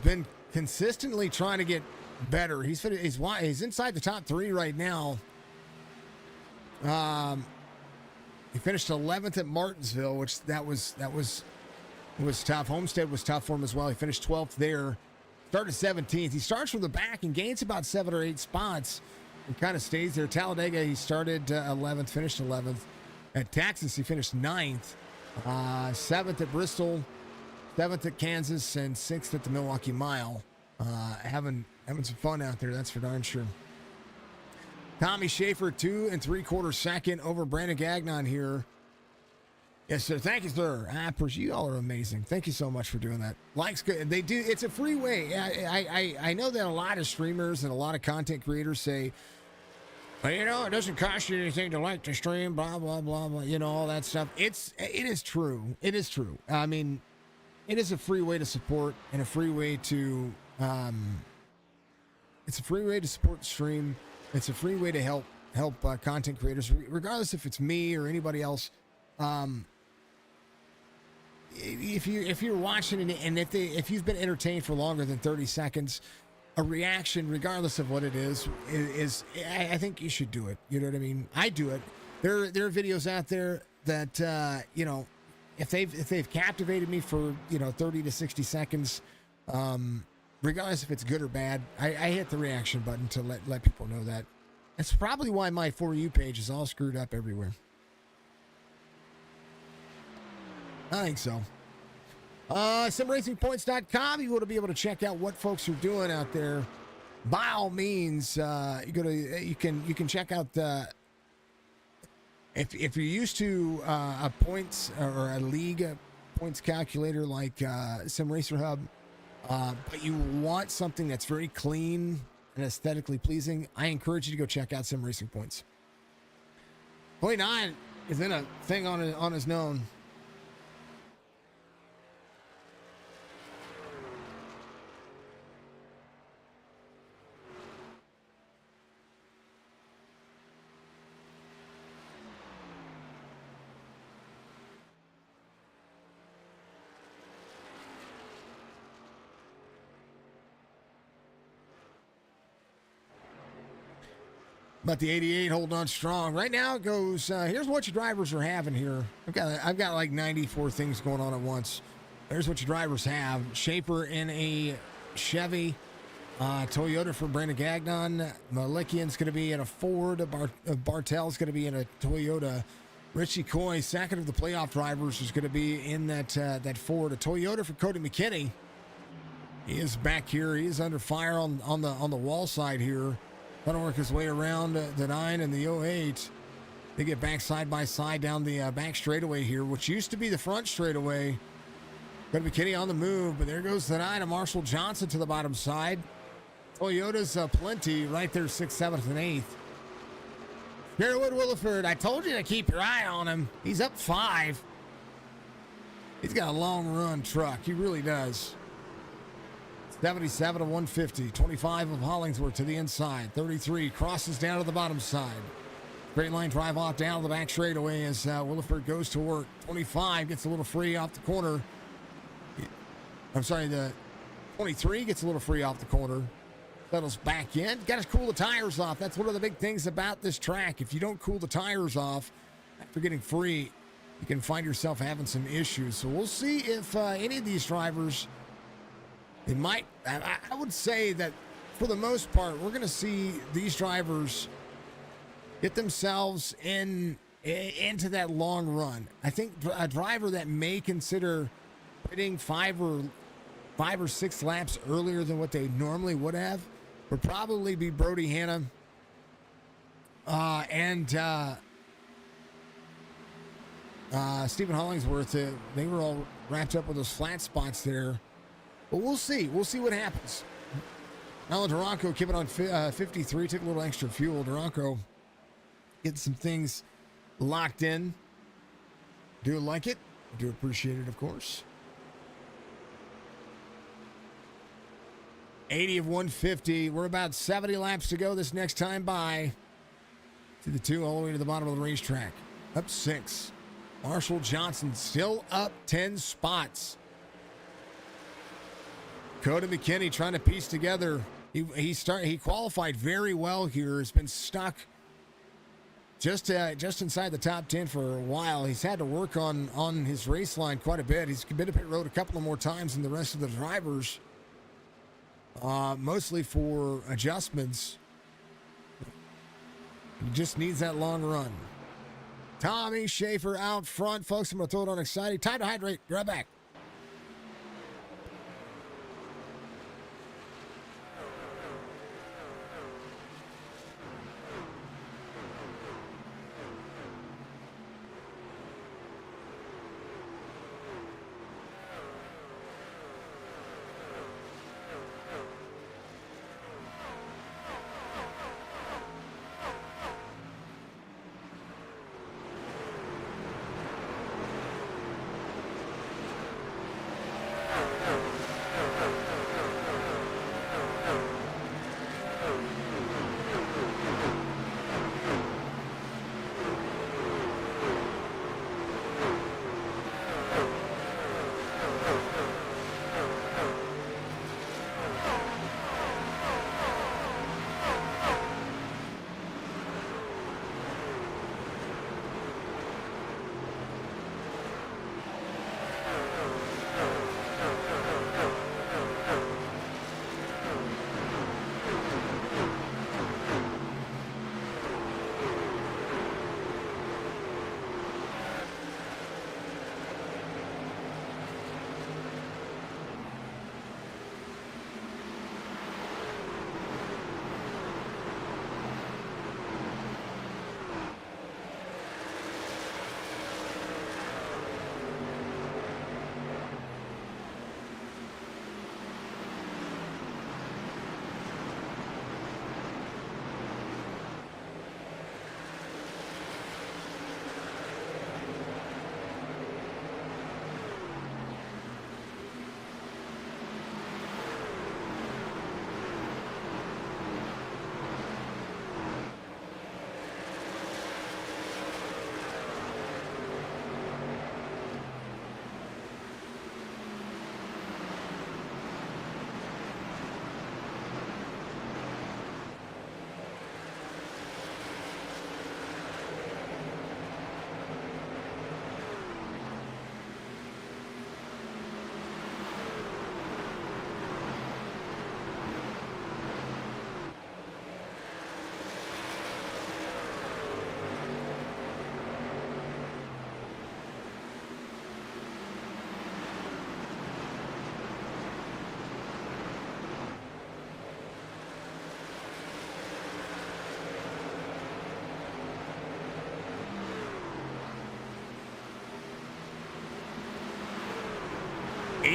been consistently trying to get better. He's inside the top 3 right now. He finished 11th at Martinsville, which that was tough. Homestead was tough for him as well. He finished 12th there. Started 17th. He starts from the back and gains about 7 or 8 spots and kind of stays there. Talladega, he started 11th, finished 11th. At Texas, he finished 9th. 7th at Bristol, 7th at Kansas, and 6th at the Milwaukee Mile. Having some fun out there, that's for darn sure. Tommy Schaefer, 2 3/4 second over Brandon Gagnon here. Yes, sir. Thank you, sir. I appreciate you. All are amazing. Thank you so much for doing that. Likes good. They do. It's a free way. I know that a lot of streamers and a lot of content creators say, well, you know, it doesn't cost you anything to like the stream, blah, blah, blah, blah, you know, all that stuff. It is true. It is true. I mean, it is a free way to support and a free way to, it's a free way to support the stream. It's a free way to help content creators, regardless if it's me or anybody else. If you're watching and if you've been entertained for longer than 30 seconds, a reaction, regardless of what it is I think you should do it. You know what I mean? I do it. There are videos out there that you know, if they've captivated me for 30 to 60 seconds, regardless if it's good or bad, I hit the reaction button to let people know that. That's probably why my For You page is all screwed up everywhere. I think so. SimRacingPoints.com. You want to be able to check out what folks are doing out there. By all means, you can check out if you're used to a points or a league points calculator like Sim Racer Hub, but you want something that's very clean and aesthetically pleasing, I encourage you to go check out Sim Racing Points. 29 is in a thing on his own. But the 88 holding on strong. Right now it goes, here's what your drivers are having here. I've got like 94 things going on at once. There's what your drivers have. Schaefer in a Chevy. Toyota for Brandon Gagnon. Malikian's going to be in a Ford. Bartel's going to be in a Toyota. Richie Coy, second of the playoff drivers, is going to be in that Ford. A Toyota for Cody McKinney. He is back here. He is under fire on the wall side here. Trying to work his way around the 9 and the 08. They get back side by side down the back straightaway here, which used to be the front straightaway. Cody McKinney on the move, but there goes the 9 of Marshall Johnson to the bottom side. Toyota's plenty right there, 6th, 7th, and 8th. Sherwood Williford, I told you to keep your eye on him. He's up 5. He's got a long run truck. He really does. 77 to 150. 25 of Hollingsworth to the inside. 33 crosses down to the bottom side. Straight line drive off down to the back straightaway as Williford goes to work. 25 gets a little free off the corner. I'm sorry, the 23 gets a little free off the corner. Settles back in. Got to cool the tires off. That's one of the big things about this track. If you don't cool the tires off after getting free, you can find yourself having some issues. So we'll see if any of these drivers, they might, I would say that for the most part, we're going to see these drivers get themselves into that long run. I think a driver that may consider hitting 5 or 6 laps earlier than what they normally would have would probably be Brody Hanna and Stephen Hollingsworth. They were all wrapped up with those flat spots there. But we'll see. We'll see what happens. Alan Duranco keeping on 53. Took a little extra fuel. Duranco getting some things locked in. Do like it. Do appreciate it, of course. 80 of 150. We're about 70 laps to go this next time by. To the 2 all the way to the bottom of the racetrack. Up 6. Marshall Johnson still up 10 spots. Cody McKinney trying to piece together. He qualified very well here. Has been stuck just inside the top 10 for a while. He's had to work on his race line quite a bit. He's been to pit road a couple of more times than the rest of the drivers. Mostly for adjustments. He just needs that long run. Tommy Schaefer out front, folks. I'm going to throw it on exciting. Time to hydrate. Be right back.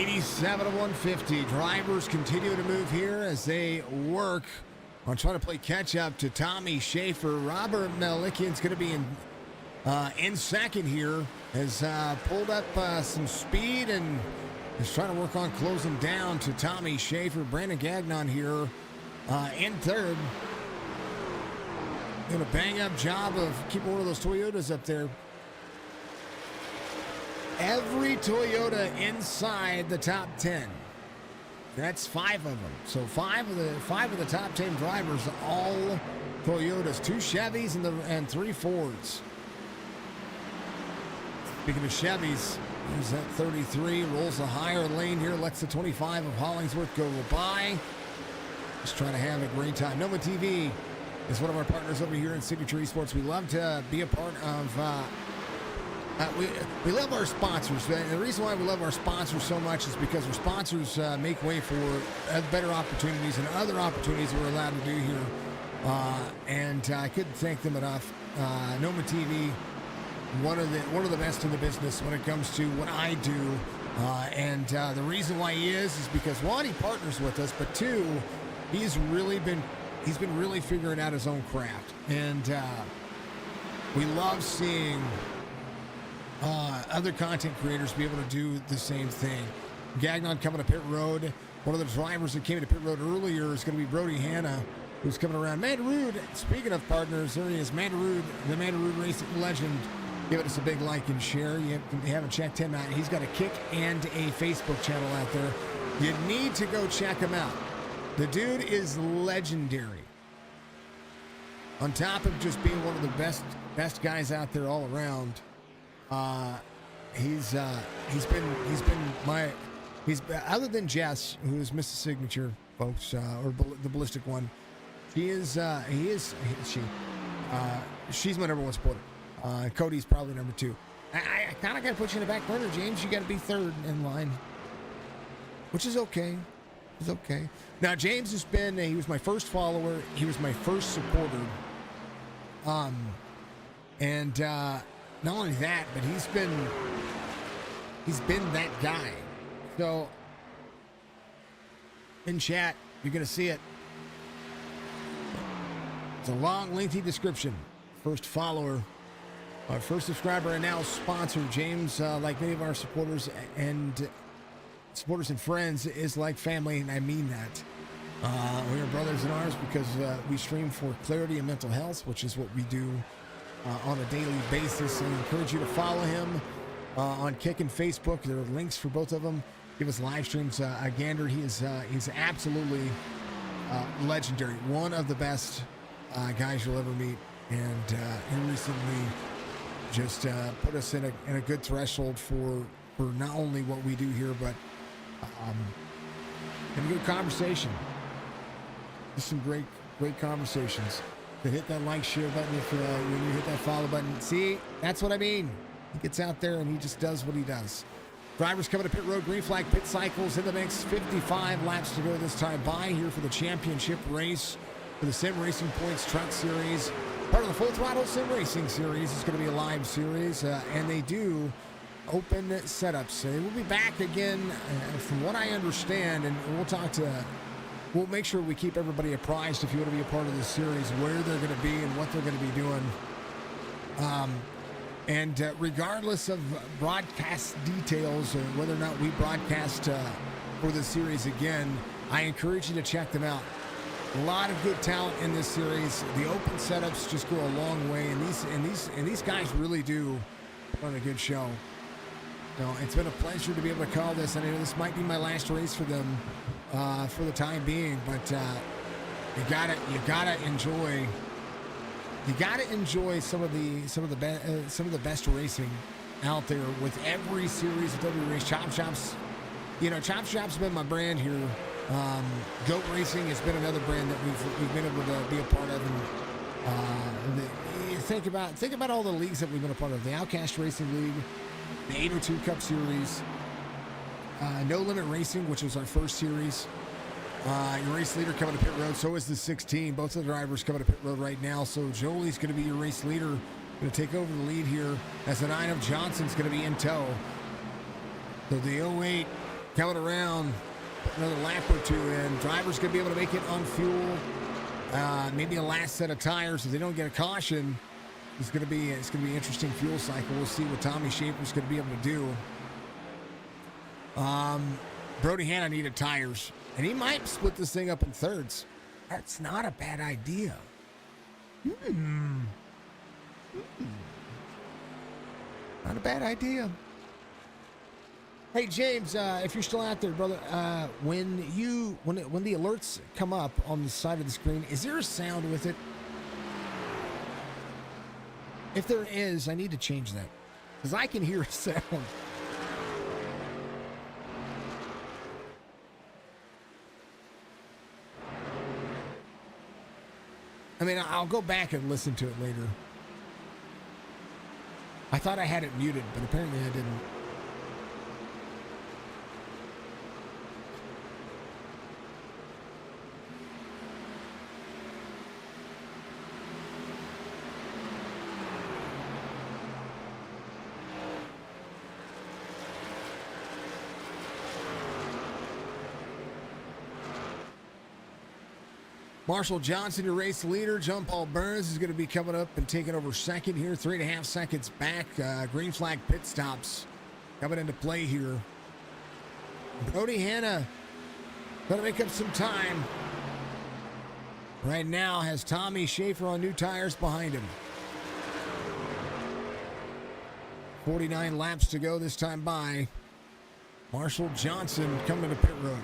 87 of 150. Drivers continue to move here as they work on trying to play catch up to Tommy Schaefer. Robert Melikian's going to be in second here. Has pulled up some speed and is trying to work on closing down to Tommy Schaefer. Brandon Gagnon here in third. Doing a bang-up job of keeping one of those Toyotas up there. Every Toyota inside the top 10. That's 5 of them. So five of the top 10 drivers, all Toyotas. 2 Chevys and 3 Fords. Speaking of Chevys, there's that 33, rolls the higher lane here, lets the 25 of Hollingsworth go by. Just trying to have a great time. NOMA TV is one of our partners over here in Signature Esports. We love to be a part of, we love our sponsors. And the reason why we love our sponsors so much is because our sponsors make way for better opportunities and other opportunities we're allowed to do here. And I couldn't thank them enough. NOMA TV, one of the best in the business when it comes to what I do. And the reason why he is because, one, he partners with us, but two, he's been really figuring out his own craft. And we love seeing other content creators be able to do the same thing. Gagnon coming to pit road. One of the drivers that came to pit road earlier is going to be Brody Hanna, who's coming around. Manderud, speaking of partners, there he is, Manderud, the Manderud Racing legend. Give us a big like and share. You haven't checked him out. He's got a Kick and a Facebook channel out there. You need to go check him out. The dude is legendary. On top of just being one of the best guys out there all around, he's other than Jess, who is Mrs. Signature, folks, or the ballistic one. She's my number one supporter. Cody's probably number 2. I kind of got to put you in the back burner, James. You got to be third in line, which is okay. It's okay. Now, James has been, he was my first follower. He was my first supporter. And not only that, but he's been that guy. So, in chat, you're going to see it. It's a long, lengthy description. First follower, our first subscriber, and now sponsor. James, like many of our supporters and friends, is like family, and I mean that. We are brothers in ours because we stream for clarity and mental health, which is what we do on a daily basis. I encourage you to follow him on Kick and Facebook. There are links for both of them. Give us live streams. Gander, he's absolutely legendary. One of the best guys you'll ever meet, and he recently just put us in a good threshold for not only what we do here, but a good conversation. Just some great conversations. To hit that like, share button, if when you hit that follow button. See, that's what I mean. He gets out there and he just does what he does. Drivers coming to pit road, green flag, pit cycles in the mix. 55 laps to go this time by here for the championship race for the Sim Racing Points Truck Series. Part of the Full Throttle Sim Racing Series. It's going to be a live series, and they do open setups. They will be back again, from what I understand, and we'll make sure we keep everybody apprised if you want to be a part of this series, where they're going to be and what they're going to be doing. And regardless of broadcast details or whether or not we broadcast for the series again, I encourage you to check them out. A lot of good talent in this series. The open setups just go a long way, and these guys really do put on a good show. So it's been a pleasure to be able to call this. I know this might be my last race for them for the time being, but you gotta enjoy some of the best racing out there with every series, with every race. Chop Shop's been my brand here. Goat Racing has been another brand that we've been able to be a part of. And think about all the leagues that we've been a part of. The Outcast Racing League, the 802 Cup Series, No Limit Racing, which was our first series. Your race leader coming to pit road. So is the 16. Both of the drivers coming to pit road right now. So Jolie's going to be your race leader, going to take over the lead here as the 9 of Johnson's going to be in tow. So the 08 coming around, put another lap or two in. Driver's going to be able to make it on fuel. Maybe a last set of tires. If they don't get a caution, it's going to be an interesting fuel cycle. We'll see what Tommy Schaefer's going to be able to do. Brody Hanna needed tires, and he might split this thing up in thirds. That's not a bad idea. Not a bad idea. Hey James, if you're still out there, brother, when the alerts come up on the side of the screen, is there a sound with it? If there is, I need to change that, because I can hear a sound. I mean, I'll go back and listen to it later. I thought I had it muted, but apparently I didn't. Marshall Johnson, your race leader. John Paul Burns is going to be coming up and taking over second here. 3.5 seconds back. Green flag pit stops coming into play here. Brody Hanna going to make up some time. Right now has Tommy Schaefer on new tires behind him. 49 laps to go this time by. Marshall Johnson coming to pit road.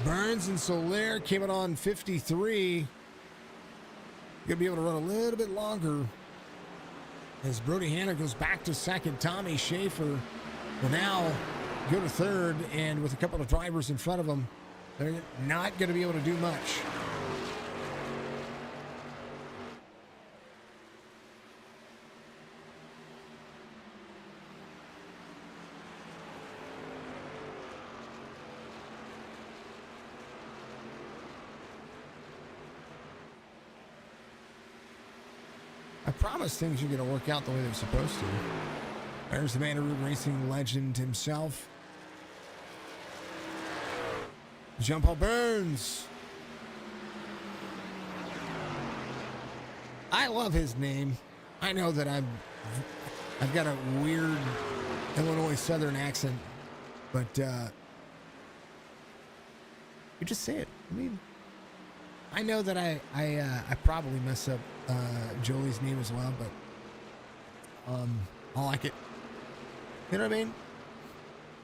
Burns and Soler came in on 53. Gonna be able to run a little bit longer as Brody Hanna goes back to second. Tommy Schaefer will now go to third, and with a couple of drivers in front of him, they're not going to be able to do much. I promise things are going to work out the way they're supposed to. There's the manderudracing legend himself. John Paul Burns. I love his name. I know that I've got a weird Illinois Southern accent, but you just say it. I mean, I know that I probably mess up Jolie's name as well, but I like it. You know what I mean?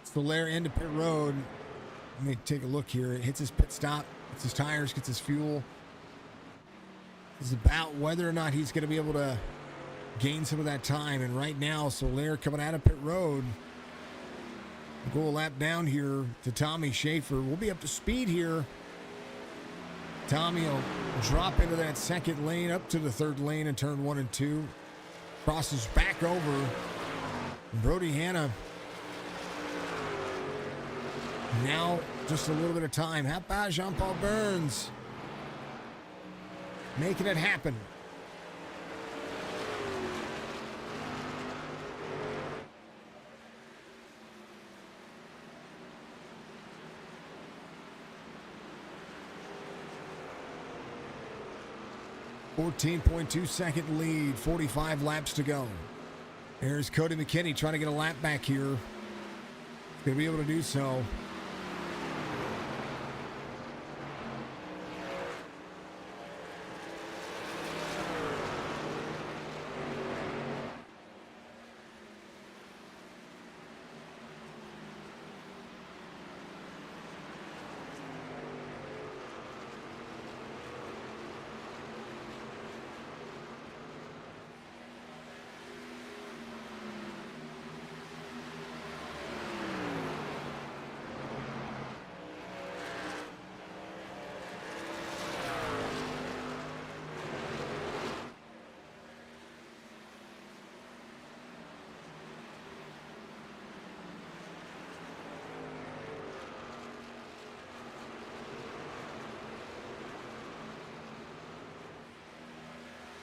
Soler into pit road. Let me take a look here. It hits his pit stop, gets his tires, gets his fuel. It's about whether or not he's going to be able to gain some of that time. And right now, Soler coming out of pit road. We'll go a lap down here to Tommy Schaefer. We'll be up to speed here. Tommy will drop into that second lane, up to the third lane in turn 1 and 2. Crosses back over. Brody Hanna. Now, just a little bit of time. How about Jean Paul Burns making it happen? .2 lead, 45 laps to go. There's Cody McKinney trying to get a lap back here. He's going to be able to do so.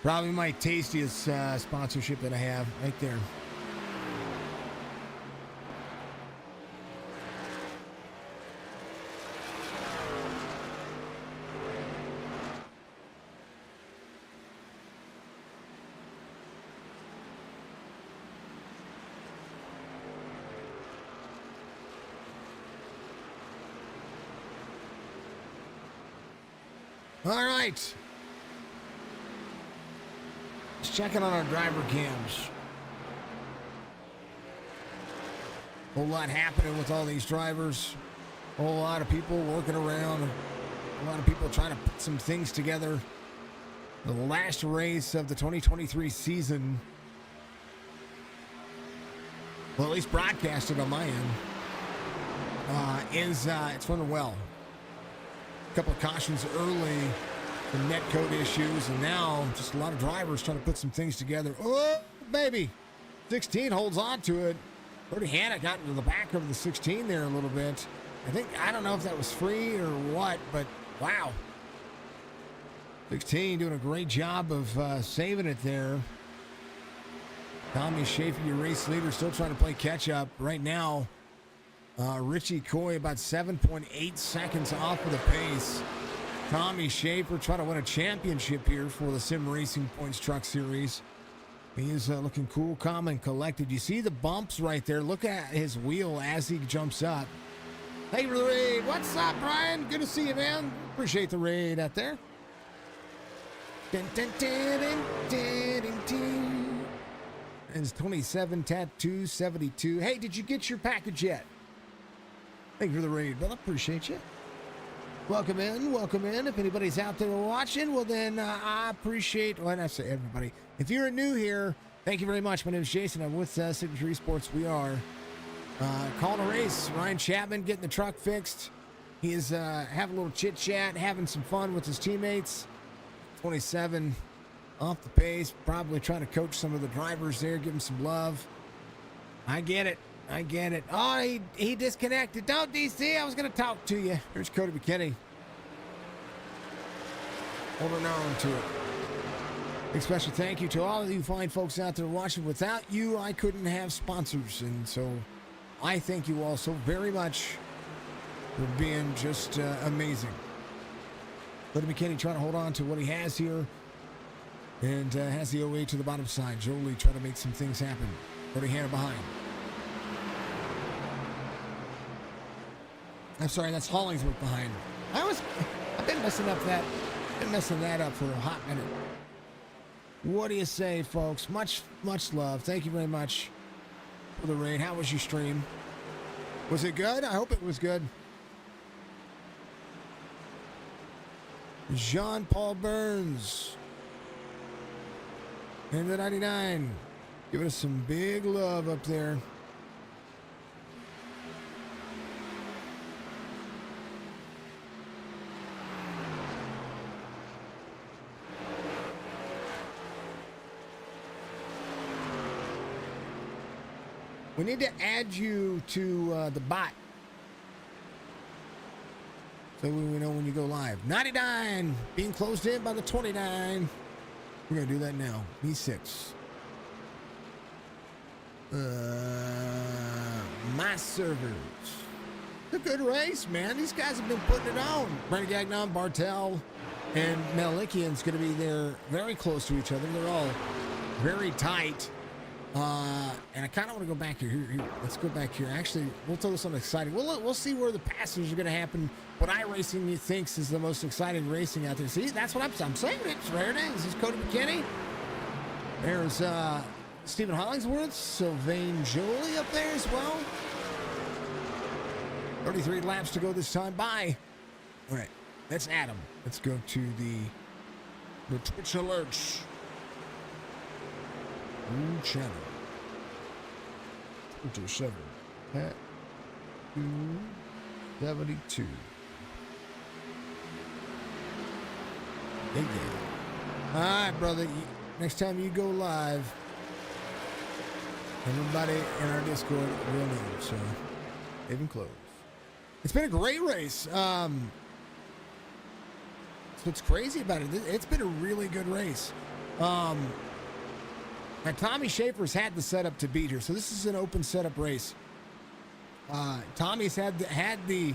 Probably my tastiest sponsorship that I have right there. All right. Just checking on our driver cams. Whole lot happening with all these drivers. Whole lot of people working around. A lot of people trying to put some things together. The last race of the 2023 season. Well, at least broadcasted on my end. It's running well. A couple of cautions early. The net code issues, and now just a lot of drivers trying to put some things together. Oh, baby. 16 holds on to it. Brody Hanna got into the back of the 16 there a little bit. I don't know if that was free or what, but wow. 16 doing a great job of saving it there. Tommy Schaefer, your race leader, still trying to play catch up right now. Richie Coy about 7.8 seconds off of the pace. Tommy Schaefer trying to win a championship here for the Sim Racing Points Truck Series. He is looking cool, calm, and collected. You see the bumps right there. Look at his wheel as he jumps up. Hey, for the raid. What's up, Brian? Good to see you, man. Appreciate the raid out there. Dun, dun, dun, dun, dun, dun, dun. It's 27 Tattoo 72. Hey, did you get your package yet? Thank you for the raid, brother. Appreciate you. Welcome in, welcome in. If anybody's out there watching, well then I appreciate, when I say everybody, if you're new here, thank you very much. My name is Jason. I'm with Signature Esports. We are calling a race. Ryan Chapman getting the truck fixed. He is having a little chit chat, having some fun with his teammates. 27 off the pace, probably trying to coach some of the drivers there, give them some love. I get it. I get it. Oh, he disconnected. Don't, DC. I was going to talk to you. Here's Cody McKinney. Holding on to it. Big special thank you to all of you fine folks out there watching. Without you, I couldn't have sponsors. And so I thank you all so very much for being just amazing. Cody McKinney trying to hold on to what he has here. And has the 08 to the bottom side. Jolie trying to make some things happen. Brody Hanna behind. I'm sorry, that's Hollingsworth behind. I've been messing that up for a hot minute. What do you say, folks? Much love. Thank you very much for the raid. How was your stream? Was it good? I hope it was good. Jean-Paul Burns. And the 99. Giving us some big love up there. We need to add you to the bot. So we know when you go live. 99 being closed in by the 29. We're going to do that now. B6. My servers. It's a good race, man. These guys have been putting it on. Brandon Gagnon, Bartel, and Malikian's going to be there very close to each other. They're all very tight. And I kind of want to go back here. Here. Let's go back here. Actually, we'll tell you something exciting. We'll see where the passes are going to happen. What iRacing thinks is the most exciting racing out there. See, that's what I'm saying. There it is. This is Cody McKinney. There's Stephen Hollingsworth, Sylvain Jolie up there as well. 33 laps to go this time. Bye. All right, that's Adam. Let's go to the Twitch alerts. New channel. 27. Pat 272. Yeah. All right, brother. Next time you go live, everybody in our Discord will know. So, even close. It's been a great race. So what's crazy about it? It's been a really good race. And Tommy Schaefer's had the setup to beat her, so this is an open setup race. Tommy's had the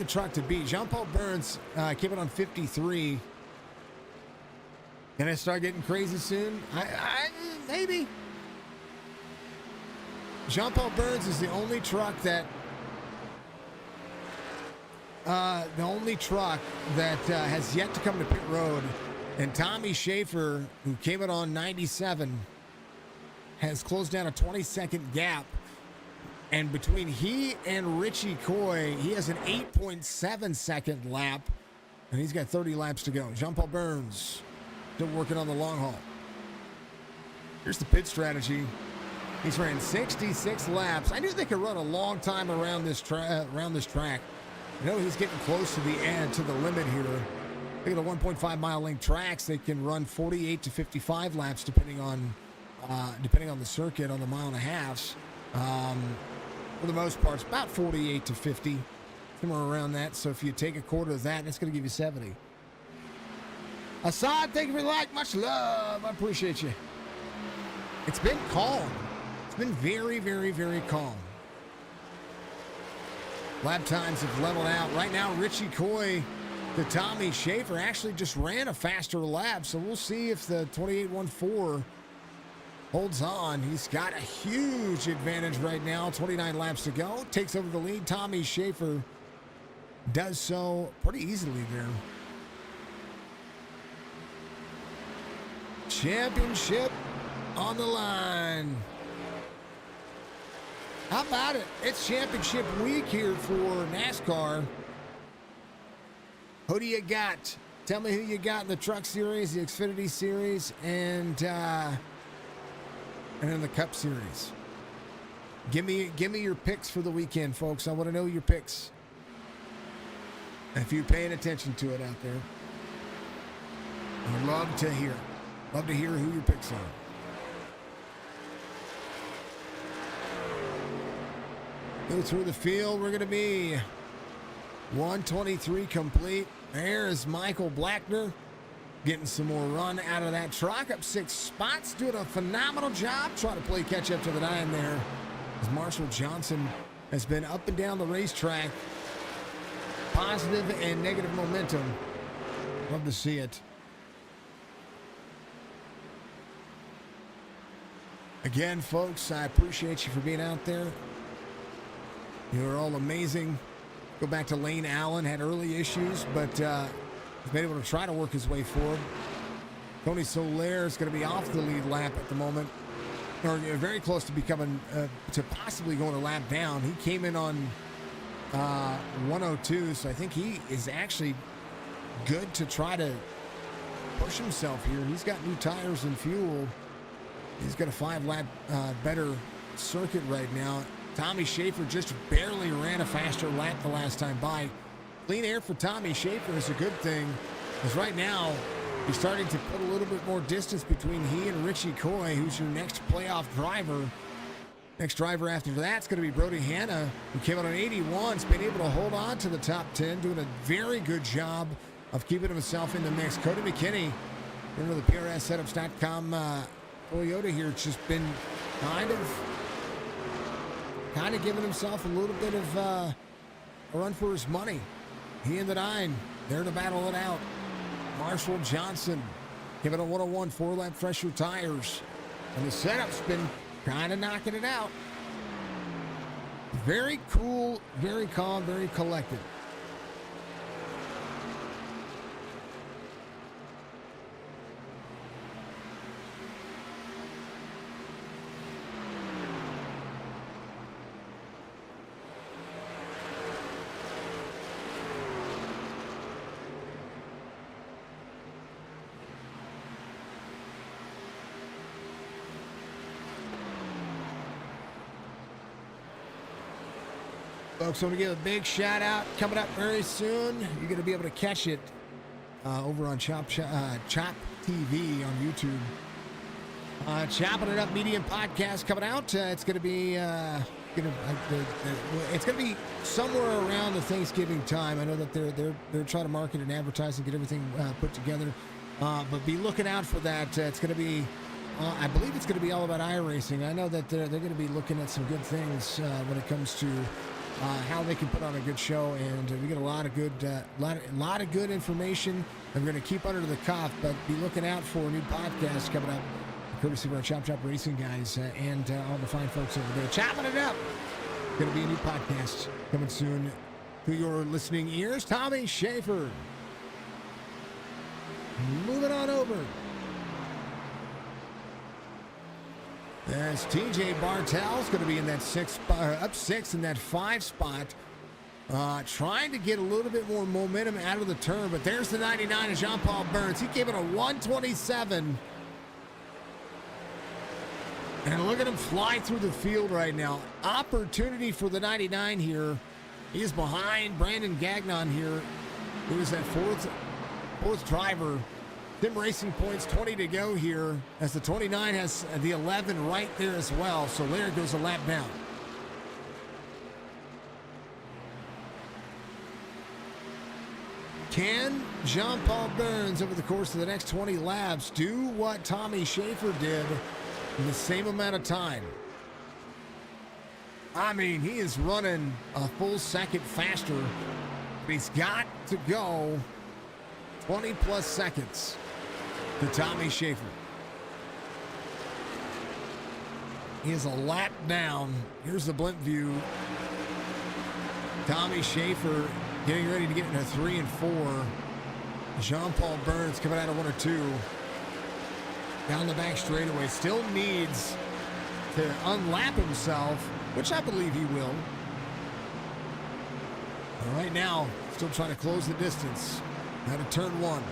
truck to beat. Jean-Paul Burns came in on 53. Can I start getting crazy soon? Maybe. Jean-Paul Burns is the only truck that the only truck that has yet to come to pit road, and Tommy Schaefer, who came in on 97, has closed down a 20-second gap. And between he and Richie Coy, he has an 8.7-second lap, and he's got 30 laps to go. Jean-Paul Burns still working on the long haul. Here's the pit strategy. He's ran 66 laps. I knew they could run a long time around this track. I know he's getting close to the end, to the limit here. Look at the 1.5 mile length tracks. They can run 48 to 55 laps depending on the circuit on the mile and a halves. For the most part, it's about 48 to 50, somewhere around that. So if you take a quarter of that, it's going to give you 70. Assad, thank you for the like. Much love. I appreciate you. It's been calm. It's been very, very, very calm. Lap times have leveled out. Right now, Richie Coy to Tommy Schaefer actually just ran a faster lap. So we'll see if the 28.14 holds on. He's got a huge advantage right now. 29 laps to go. Takes over the lead. Tommy Schaefer does so pretty easily there. Championship on the line. How about it? It's championship week here for NASCAR. Who do you got? Tell me who you got in the Truck Series, the Xfinity Series, and in the Cup Series. Give me your picks for the weekend, folks. I want to know your picks. If you're paying attention to it out there, I'd love to hear. Love to hear who your picks are. Go through the field. We're going to be 123 complete. There's Michael Blackner getting some more run out of that truck. Up 6 spots. Doing a phenomenal job. Trying to play catch up to the 9 there. As Marshall Johnson has been up and down the racetrack. Positive and negative momentum. Love to see it. Again, folks, I appreciate you for being out there. You're all amazing. Go back to Lane Allen, had early issues, but he's been able to try to work his way forward. Tony Soler is going to be off the lead lap at the moment, or very close to becoming, to possibly going a lap down. He came in on 102, so I think he is actually good to try to push himself here. He's got new tires and fuel. He's got a 5-lap better circuit right now. Tommy Schaefer just barely ran a faster lap the last time by. Clean air for Tommy Schaefer is a good thing, because right now he's starting to put a little bit more distance between he and Richie Coy, who's your next playoff driver. Next driver after that's going to be Brody Hanna, who came out on 81. He's been able to hold on to the top 10, doing a very good job of keeping himself in the mix. Cody McKinney, remember the PRSsetups.com Toyota here, it's just been kind of giving himself a little bit of a run for his money. He and the 9, there to battle it out. Marshall Johnson, giving a 101 4-lap fresher tires. And the setup's been kind of knocking it out. Very cool, very calm, very collected. Folks, I want to give a big shout out coming up very soon. You're going to be able to catch it over on Chop TV on YouTube. Chopping It Up Media and Podcast coming out. It's going to be it's going to be somewhere around the Thanksgiving time. I know that they're trying to market and advertise and get everything put together, but be looking out for that. It's going to be. I believe it's going to be all about iRacing. I know that they're going to be looking at some good things when it comes to how they can put on a good show, and we get a lot of good, lot of good information. I'm going to keep under the cuff, but be looking out for a new podcast coming up, courtesy of our Chop Racing guys and all the fine folks over there. Chopping It Up. Going to be a new podcast coming soon to your listening ears. Tommy Schaefer. Moving on over. As TJ Bartel's going to be in that up 6 in that 5 spot. Trying to get a little bit more momentum out of the turn, but there's the 99 of Jean-Paul Burns. He gave it a 127. And look at him fly through the field right now. Opportunity for the 99 here. He is behind Brandon Gagnon here, who is that fourth driver. Sim Racing points, 20 to go here, as the 29 has the 11 right there as well. So there goes a lap down. Can Jean-Paul Burns, over the course of the next 20 laps, do what Tommy Schaefer did in the same amount of time? I mean, he is running a full second faster, but he's got to go 20 plus seconds to Tommy Schaefer. He is a lap down. Here's the blimp view. Tommy Schaefer getting ready to get into 3 and 4. Jean-Paul Burns coming out of 1 or 2. Down the back straightaway. Still needs to unlap himself, which I believe he will. But right now, still trying to close the distance. Out of turn 1.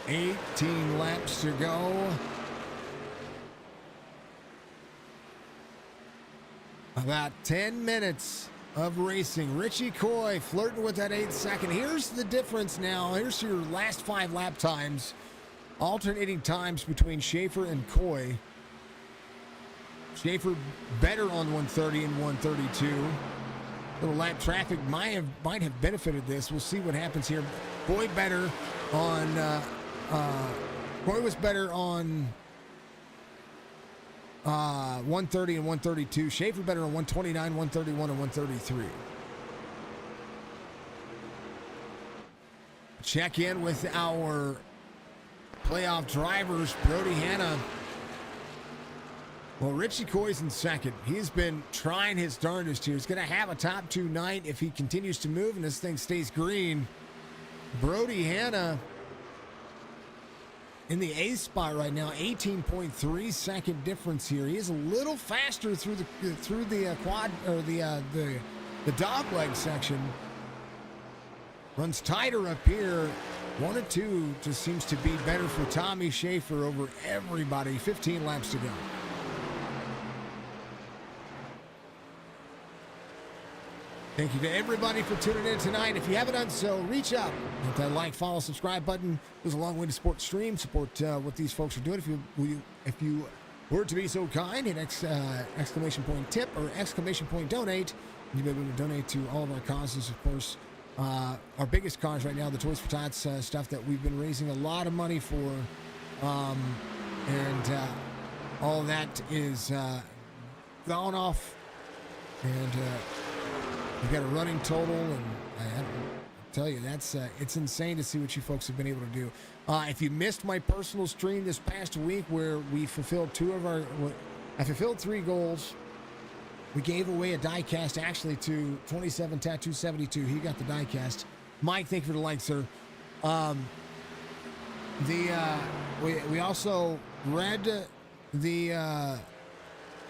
18 laps to go. About 10 minutes of racing. Richie Coy flirting with that 8 second. Here's the difference now. Here's your last 5 lap times. Alternating times between Schaefer and Coy. Schaefer better on 130 and 132. Little lap traffic might have benefited this. We'll see what happens here. Coy better on Coy was better on 130 and 132. Schaefer better on 129, 131, and 133. Check in with our playoff drivers. Brody Hanna. Well, Richie Coy's in second. He's been trying his darndest here. He's going to have a top 2 night if he continues to move and this thing stays green. Brody Hanna in the 8th spot right now, 18.3 second difference here. He is a little faster through the quad or the dog leg section. Runs tighter up here. 1 and 2 just seems to be better for Tommy Schaefer over everybody. 15 laps to go. Thank you to everybody for tuning in tonight. If you haven't done so, reach up. Hit that like, follow, subscribe button. It goes a long way to support the stream, support what these folks are doing. If you were to be so kind, hit exclamation point tip or exclamation point donate. You'll be able to donate to all of our causes, of course. Our biggest cause right now, the Toys for Tots stuff that we've been raising a lot of money for. And all of that is gone off. And we've got a running total, and I tell you, it's insane to see what you folks have been able to do. If you missed my personal stream this past week where we fulfilled I fulfilled 3 goals. We gave away a die cast actually to 27 Tattoo 72. He got the die cast. Mike, thank you for the like, sir. We also read the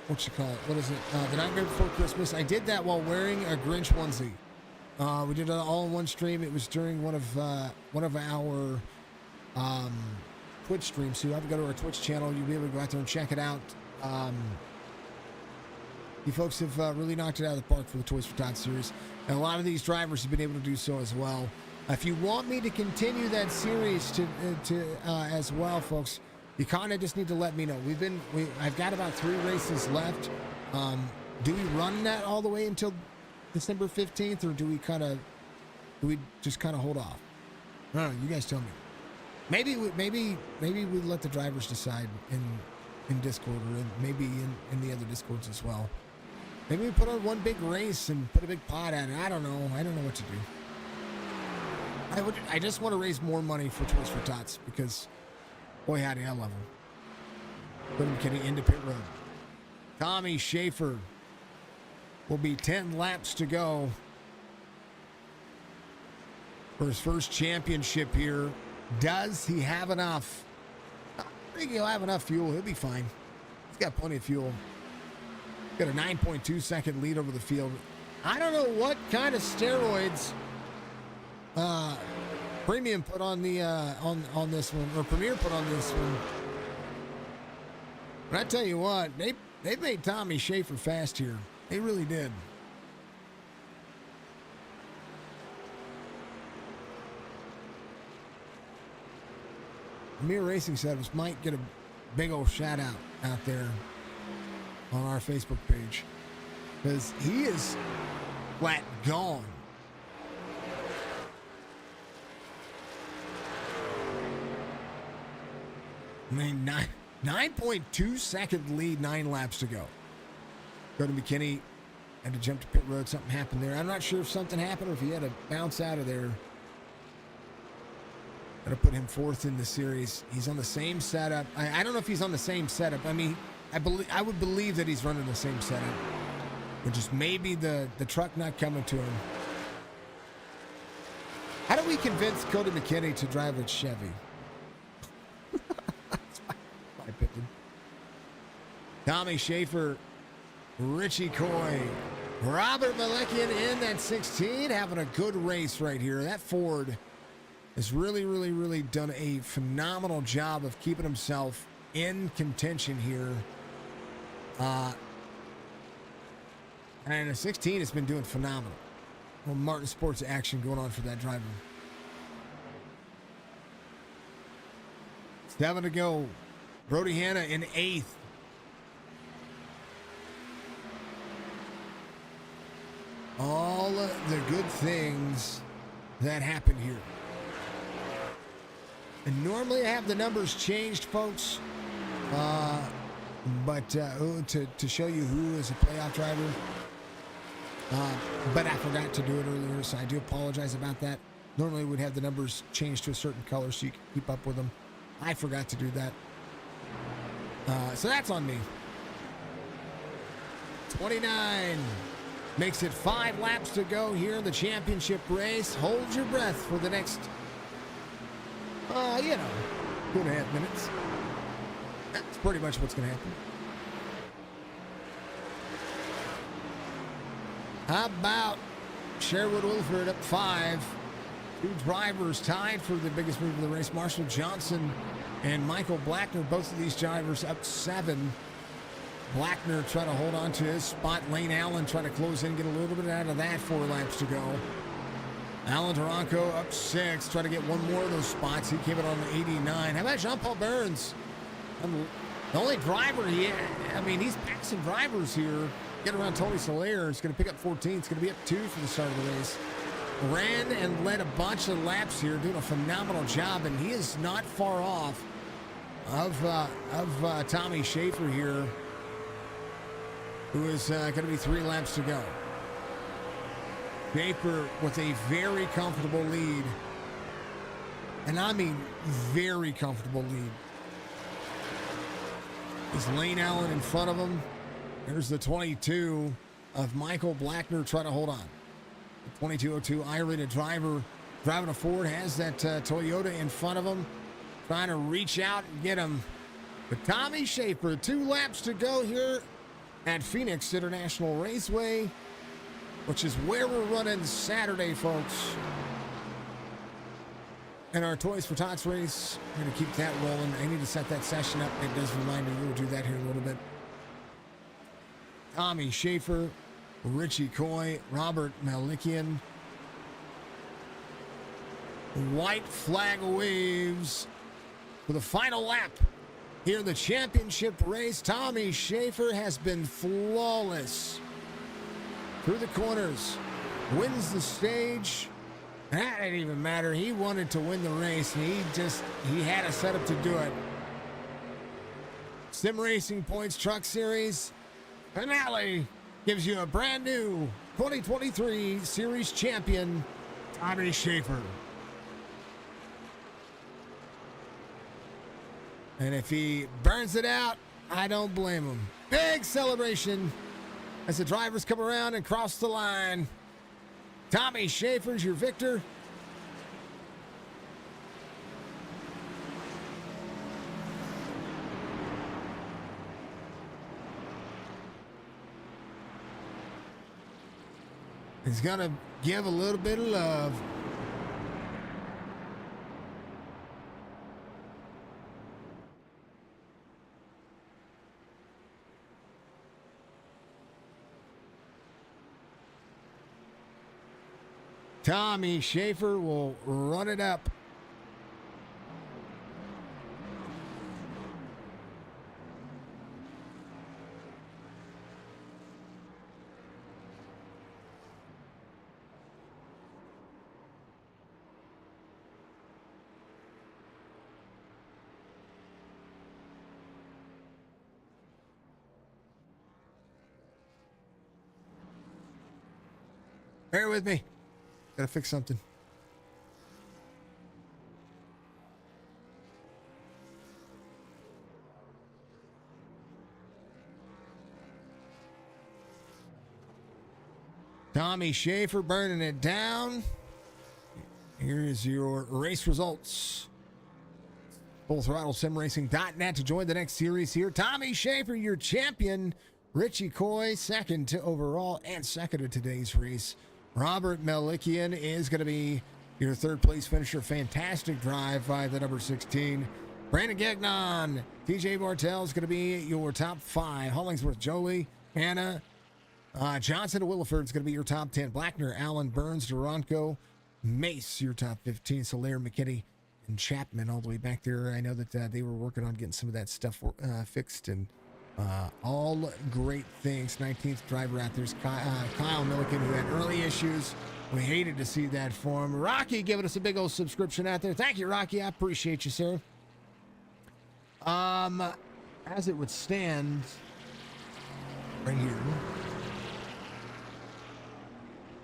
what you call it? What is it? The Nightmare Before Christmas. I did that while wearing a Grinch onesie. We did it all in one stream. It was during one of our Twitch streams. So you have to go to our Twitch channel. You'll be able to go out there and check it out. You folks have really knocked it out of the park for the Toys for Tots series, and a lot of these drivers have been able to do so as well. If you want me to continue that series as well, folks, you kind of just need to let me know. I've got about 3 races left. Do we run that all the way until December 15th, or do we just kind of hold off? I don't know. You guys tell me. Maybe we let the drivers decide in Discord, or maybe in the other Discords as well. Maybe we put on one big race and put a big pot at it. I don't know what to do. I just want to raise more money for Toys for Tots because, boy howdy, I love them. Put him getting into pit road. Tommy Schaefer will be 10 laps to go for his first championship here. Does he have enough? I think he'll have enough fuel. He'll be fine. He's got plenty of fuel. Got a 9.2 second lead over the field. I don't know what kind of steroids Premium put on the on this one, or Premier put on this one. But I tell you what, they made Tommy Schaefer fast here. They really did. Premier Racing Setups might get a big old shout out there on our Facebook page, because he is flat gone. I mean, 9.2 second lead, 9 laps to go. Go to McKinney, had to jump to pit road. Something happened there. I'm not sure if something happened or if he had to bounce out of there. Got to put him fourth in the series. He's on the same setup. I don't know if he's on the same setup. I mean, I would believe that he's running the same setup, which is maybe the truck not coming to him. How do we convince Cody McKinney to drive a Chevy? That's my opinion. Tommy Schaefer, Richie Coy, Robert Malekian in that 16, having a good race right here. That Ford has really done a phenomenal job of keeping himself in contention here. And the 16 has been doing phenomenal. Well, Martin Sports action going on for that driver. 7 to go. Brody Hanna in 8th. All the good things that happen here. And normally I have the numbers changed, folks. But to show you who is a playoff driver. But I forgot to do it earlier, so I do apologize about that. Normally we'd have the numbers changed to a certain color so you can keep up with them. I forgot to do that. So that's on me. 29 makes it 5 laps to go here in the championship race. Hold your breath for the next, 2.5 minutes. That's pretty much what's going to happen. How about Sherwood Wilford up 5? 2 drivers tied for the biggest move of the race. Marshall Johnson and Michael Blackner, both of these drivers up 7. Blackner trying to hold on to his spot. Lane Allen trying to close in, get a little bit out of that. 4 laps to go. Alan Taranco up 6, trying to get one more of those spots. He came in on the 89. How about Jean-Paul Burns? The only driver he's passing drivers here. Get around Tony Soler. It's going to pick up 14. It's going to be up 2 for the start of the race. Ran and led a bunch of laps here, doing a phenomenal job, and he is not far off of Tommy Schaefer here, who is going to be 3 laps to go. Schaefer with a very comfortable lead, and I mean very comfortable lead. Is Lane Allen in front of him? There's the 22 of Michael Blackner trying to hold on. The 2202 iRated driver driving a Ford has that Toyota in front of him, trying to reach out and get him. But Tommy Schaefer, 2 laps to go here at Phoenix International Raceway, which is where we're running Saturday, folks. And our Toys for Tots race, we're going to keep that rolling. I need to set that session up. It does remind me we'll do that here in a little bit. Tommy Schaefer, Richie Coy, Robert Malikian. White flag waves for the final lap here in the championship race. Tommy Schaefer has been flawless through the corners, wins the stage. That didn't even matter. He wanted to win the race, and he had a setup to do it. Sim Racing Points Truck Series finale gives you a brand new 2023 Series champion, Tommy Schaefer. And if he burns it out, I don't blame him. Big celebration as the drivers come around and cross the line. Tommy Schaefer's your victor. He's going to give a little bit of love. Tommy Schaefer will run it up. Bear with me. Gotta fix something. Tommy Schaefer burning it down. Here is your race results. FullThrottleSimRacing.net to join the next series here. Tommy Schaefer, your champion. Richie Coy, second to overall and second to today's race. Robert Melikian is going to be your third place finisher. Fantastic drive by the number 16. Brandon Gagnon, TJ Bartel is going to be your top 5. Hollingsworth, Jolie, Hannah, Johnson to Williford is going to be your top 10. Blackner, Allen, Burns, Duranco, Mace, your top 15. Solaire, McKinney, and Chapman all the way back there. I know that they were working on getting some of that stuff fixed, and all great things. 19th driver out there's Kyle Milliken, who had early issues. We hated to see that for him. Rocky giving us a big old subscription out there. Thank you, Rocky. I appreciate you, sir. As it would stand right here,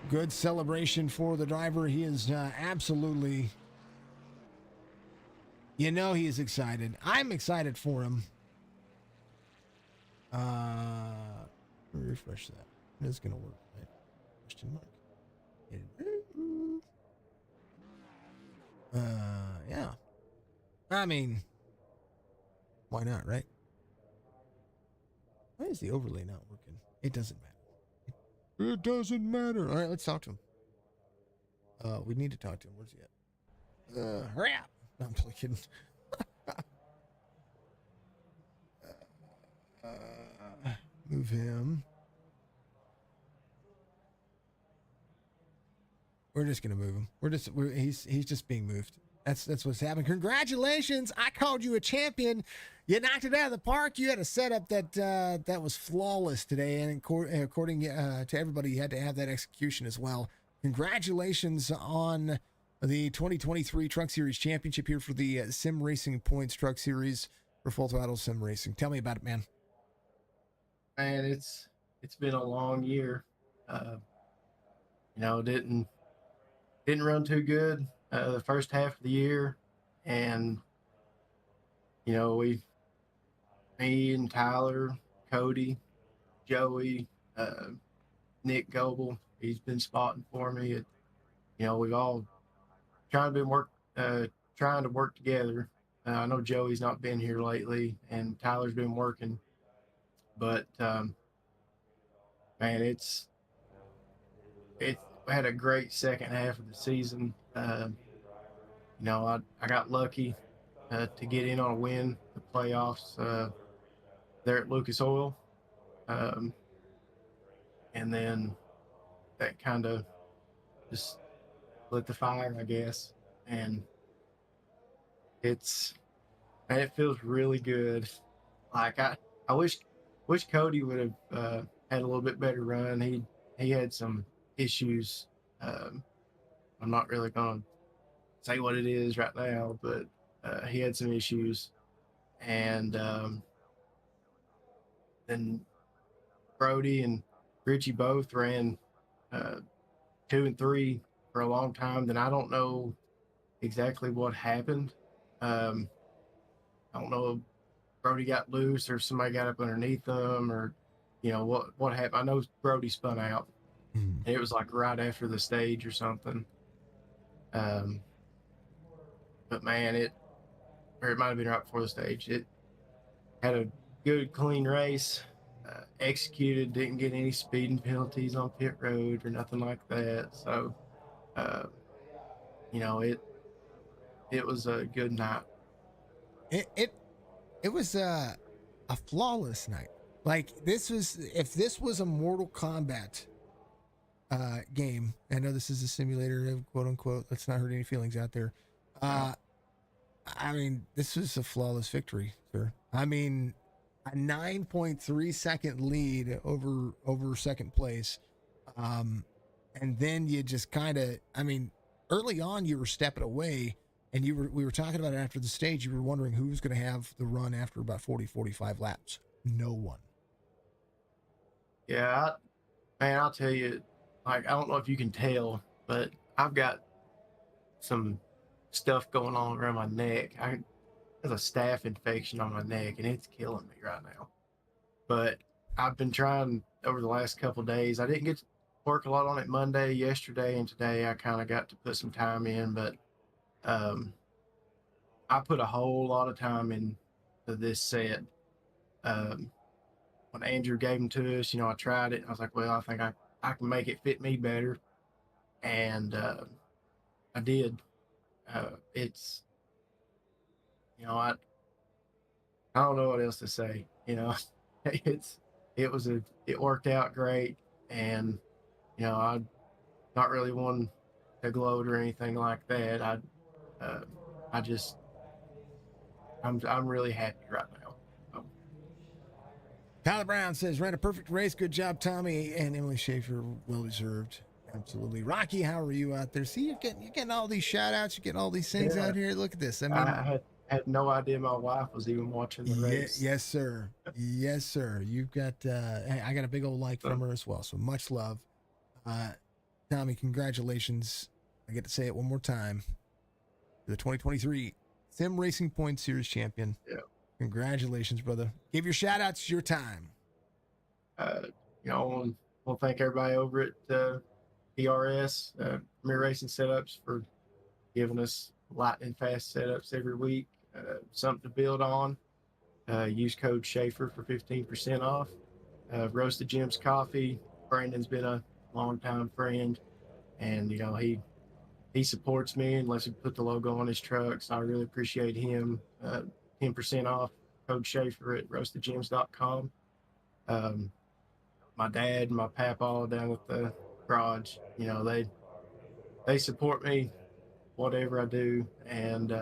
good celebration for the driver. He is absolutely, he is excited. I'm excited for him. Refresh that. It's gonna work, right? Question mark. Yeah. I mean, why not, right? Why is the overlay not working? It doesn't matter. It doesn't matter. All right, let's talk to him. We need to talk to him. Where's he at? Hurry up! No, I'm totally kidding. Move him. We're just gonna move him. He's just being moved. That's what's happening. Congratulations! I called you a champion. You knocked it out of the park. You had a setup that was flawless today, and according to everybody, you had to have that execution as well. Congratulations on the 2023 Truck Series Championship here for the Sim Racing Points Truck Series for Full Throttle Sim Racing. Tell me about it, man. Man, it's been a long year. Didn't run too good the first half of the year, and me and Tyler, Cody, Joey, Nick Goebel, he's been spotting for me. We've all trying to work together. I know Joey's not been here lately, and Tyler's been working, but man, it's we had a great second half of the season. I got lucky to get in on a win, the playoffs there at Lucas Oil. And then that kind of just lit the fire, I guess. And it feels really good. Like I wish Cody would have had a little bit better run. He had some issues. I'm not really going to say what it is right now, but he had some issues. And then Brody and Richie both ran 2 and 3 for a long time. Then I don't know exactly what happened. I don't know if Brody got loose or somebody got up underneath them, or what happened. I know Brody spun out. Hmm. And it was like right after the stage or something. Um, but man, or it might have been right before the stage. It had a good, clean race. Executed, didn't get any speeding penalties on pit road or nothing like that. So, uh, you know, it was a good night. It was a flawless night. Like this was if this was a Mortal Kombat game. I know this is a simulator, quote unquote. Let's not hurt any feelings out there. No. I mean, this was a flawless victory, sir. I mean, a 9.3 second lead over second place. And then you just kind of, I mean, early on you were stepping away, and we were talking about it after the stage. You were wondering who was going to have the run after about 40-45 laps. No one. Yeah, man, I'll tell you, like, I don't know if you can tell, but I've got some stuff going on around my neck. There's a staph infection on my neck, and it's killing me right now. But I've been trying over the last couple of days. I didn't get to work a lot on it Monday, yesterday, and today. I kind of got to put some time in, but I put a whole lot of time into this set. When Andrew gave them to us, I tried it. I was like, well, I think I can make it fit me better, and I did. It's I don't know what else to say. It worked out great, and I not really one to gloat or anything like that. Uh, I just I'm really happy right now. Tyler Brown says, ran a perfect race. Good job, Tommy and Emily Schaefer. Well deserved. Absolutely. Rocky, how are you out there? See, you're getting all these shout outs. You're getting all these things Yeah, out here. Look at this. I mean, I had no idea my wife was even watching the yeah, race. yes, sir. Yes, sir. You've got, I got a big old like from her as well. So much love. Tommy, congratulations. I get to say it one more time. The 2023 Sim Racing Point Series champion. Yeah. Congratulations, brother. Give your shout outs your time. I want to thank everybody over at PRS, Premier Racing Setups, for giving us lightning fast setups every week. Something to build on. Use code Schaefer for 15% off. Roasted Jim's Coffee. Brandon's been a longtime friend, and he supports me unless he put the logo on his truck. So I really appreciate him. 10% off. Code Schaefer at roastedgems.com. My dad and my papa down at the garage, they support me whatever I do, and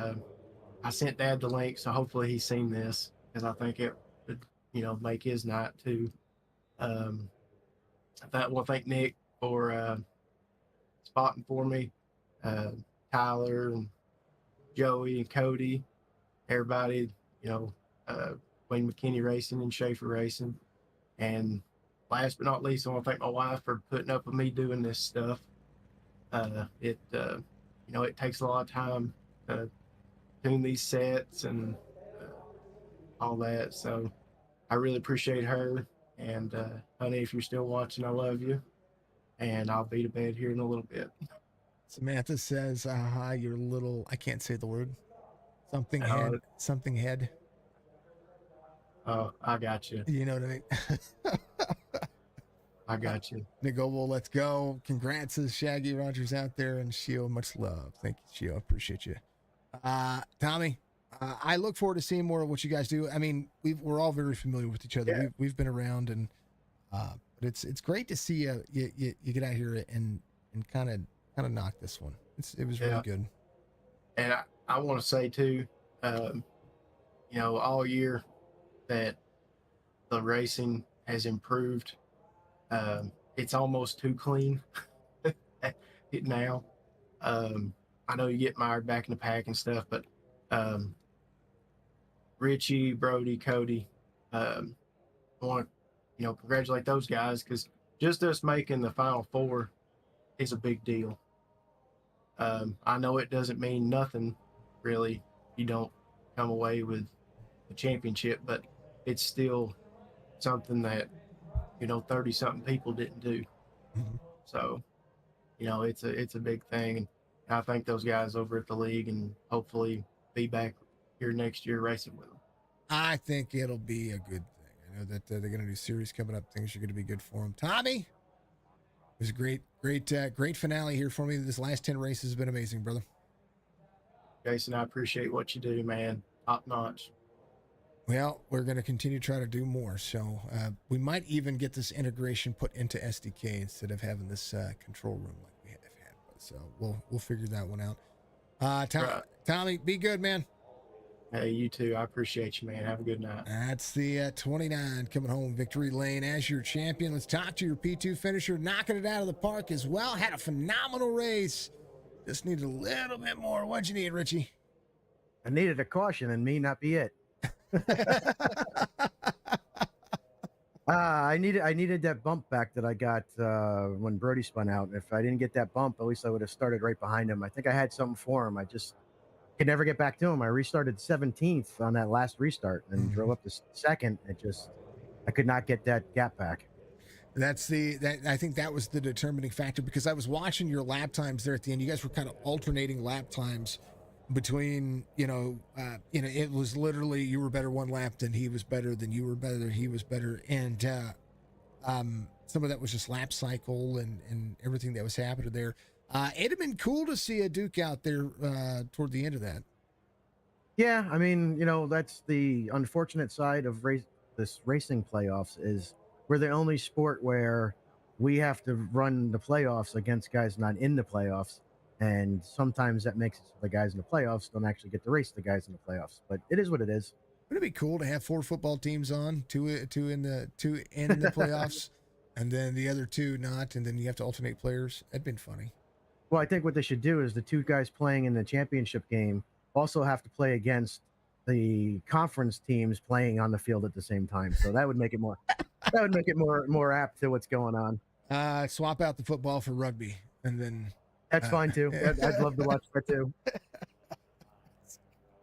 I sent Dad the link, so hopefully he's seen this, because I think it would make his night too. I want to thank Nick for spotting for me, Tyler and Joey and Cody, everybody, Wayne McKinney Racing and Schaefer Racing, and last but not least, I want to thank my wife for putting up with me doing this stuff. It takes a lot of time to tune these sets and all that. So I really appreciate her. And honey, if you're still watching, I love you. And I'll be to bed here in a little bit. Samantha says, aha, your little, I can't say the word. Something head. Oh, I got you. You know what I mean? I got you. Nicole, let's go. Congrats to Shaggy Rogers out there, and Shio, much love. Thank you, Shio. Appreciate you. Tommy, I look forward to seeing more of what you guys do. I mean, we're all very familiar with each other. Yeah. We've been around, and but it's great to see you get out here and kind of knock this one. It was really good. And I want to say too, all year that the racing has improved. It's almost too clean now. I know you get mired back in the pack and stuff, but Richie, Brody, Cody, I want to congratulate those guys, because just us making the Final Four is a big deal. I know it doesn't mean nothing really. You don't come away with the championship, but it's still something that 30 something people didn't do. Mhm. So, it's a big thing. And I thank those guys over at the league, and hopefully be back here next year racing with them. I think it'll be a good thing. I know that they're going to do series coming up. Things are going to be good for them. Tommy, it was a great finale here for me. This last 10 races has been amazing, brother. Jason, I appreciate what you do, man. Top notch. Well, we're going to continue to try to do more. So we might even get this integration put into SDK instead of having this control room like we have had. So we'll figure that one out. Right. Tommy, be good, man. Hey, you too. I appreciate you, man. Have a good night. That's the 29 coming home victory lane as your champion. Let's talk to your P2 finisher, knocking it out of the park as well. Had a phenomenal race. Just needed a little bit more. What'd you need, Richie? I needed a caution and me not be it. I needed that bump back that I got when Brody spun out. If I didn't get that bump, at least I would have started right behind him. I think I had something for him. I just could never get back to him. I restarted 17th on that last restart and drove up to second. I could not get that gap back. I think that was the determining factor, because I was watching your lap times there at the end. You guys were kind of alternating lap times between, it was literally you were better one lap than he was better, than you were better than he was better. And some of that was just lap cycle and everything that was happening there. It'd have been cool to see a Duke out there toward the end of that. Yeah, I mean, that's the unfortunate side of this racing playoffs is we're the only sport where we have to run the playoffs against guys not in the playoffs. And sometimes that makes it so the guys in the playoffs don't actually get to race the guys in the playoffs. But it is what it is. Wouldn't it be cool to have 4 football teams on, two in the playoffs, and then the other 2 not, and then you have to alternate players? That'd been funny. Well, I think what they should do is the 2 guys playing in the championship game also have to play against the conference teams playing on the field at the same time. So that would make it more more apt to what's going on. Swap out the football for rugby, and then that's fine too. I'd love to watch that too.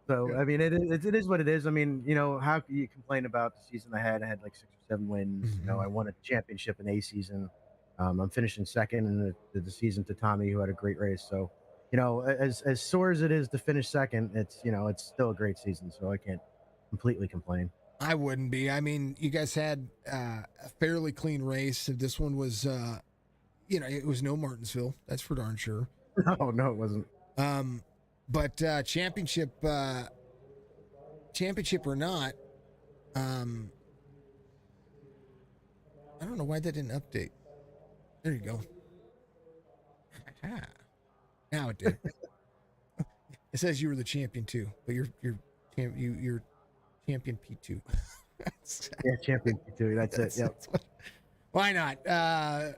So I mean, it is what it is. I mean, how can you complain about the season I had? I had like 6 or 7 wins. I won a championship in A season. I'm finishing second in the season to Tommy, who had a great race. So, as sore as it is to finish second, it's still a great season. So I can't completely complain. I wouldn't be. I mean, you guys had a fairly clean race. This one was, it was no Martinsville. That's for darn sure. No, it wasn't. But championship or not, I don't know why that didn't update. There you go. Now it did. It says you were the champion too, but you're champion P2. Yeah, champion P2. That's it. Yep. Why not? I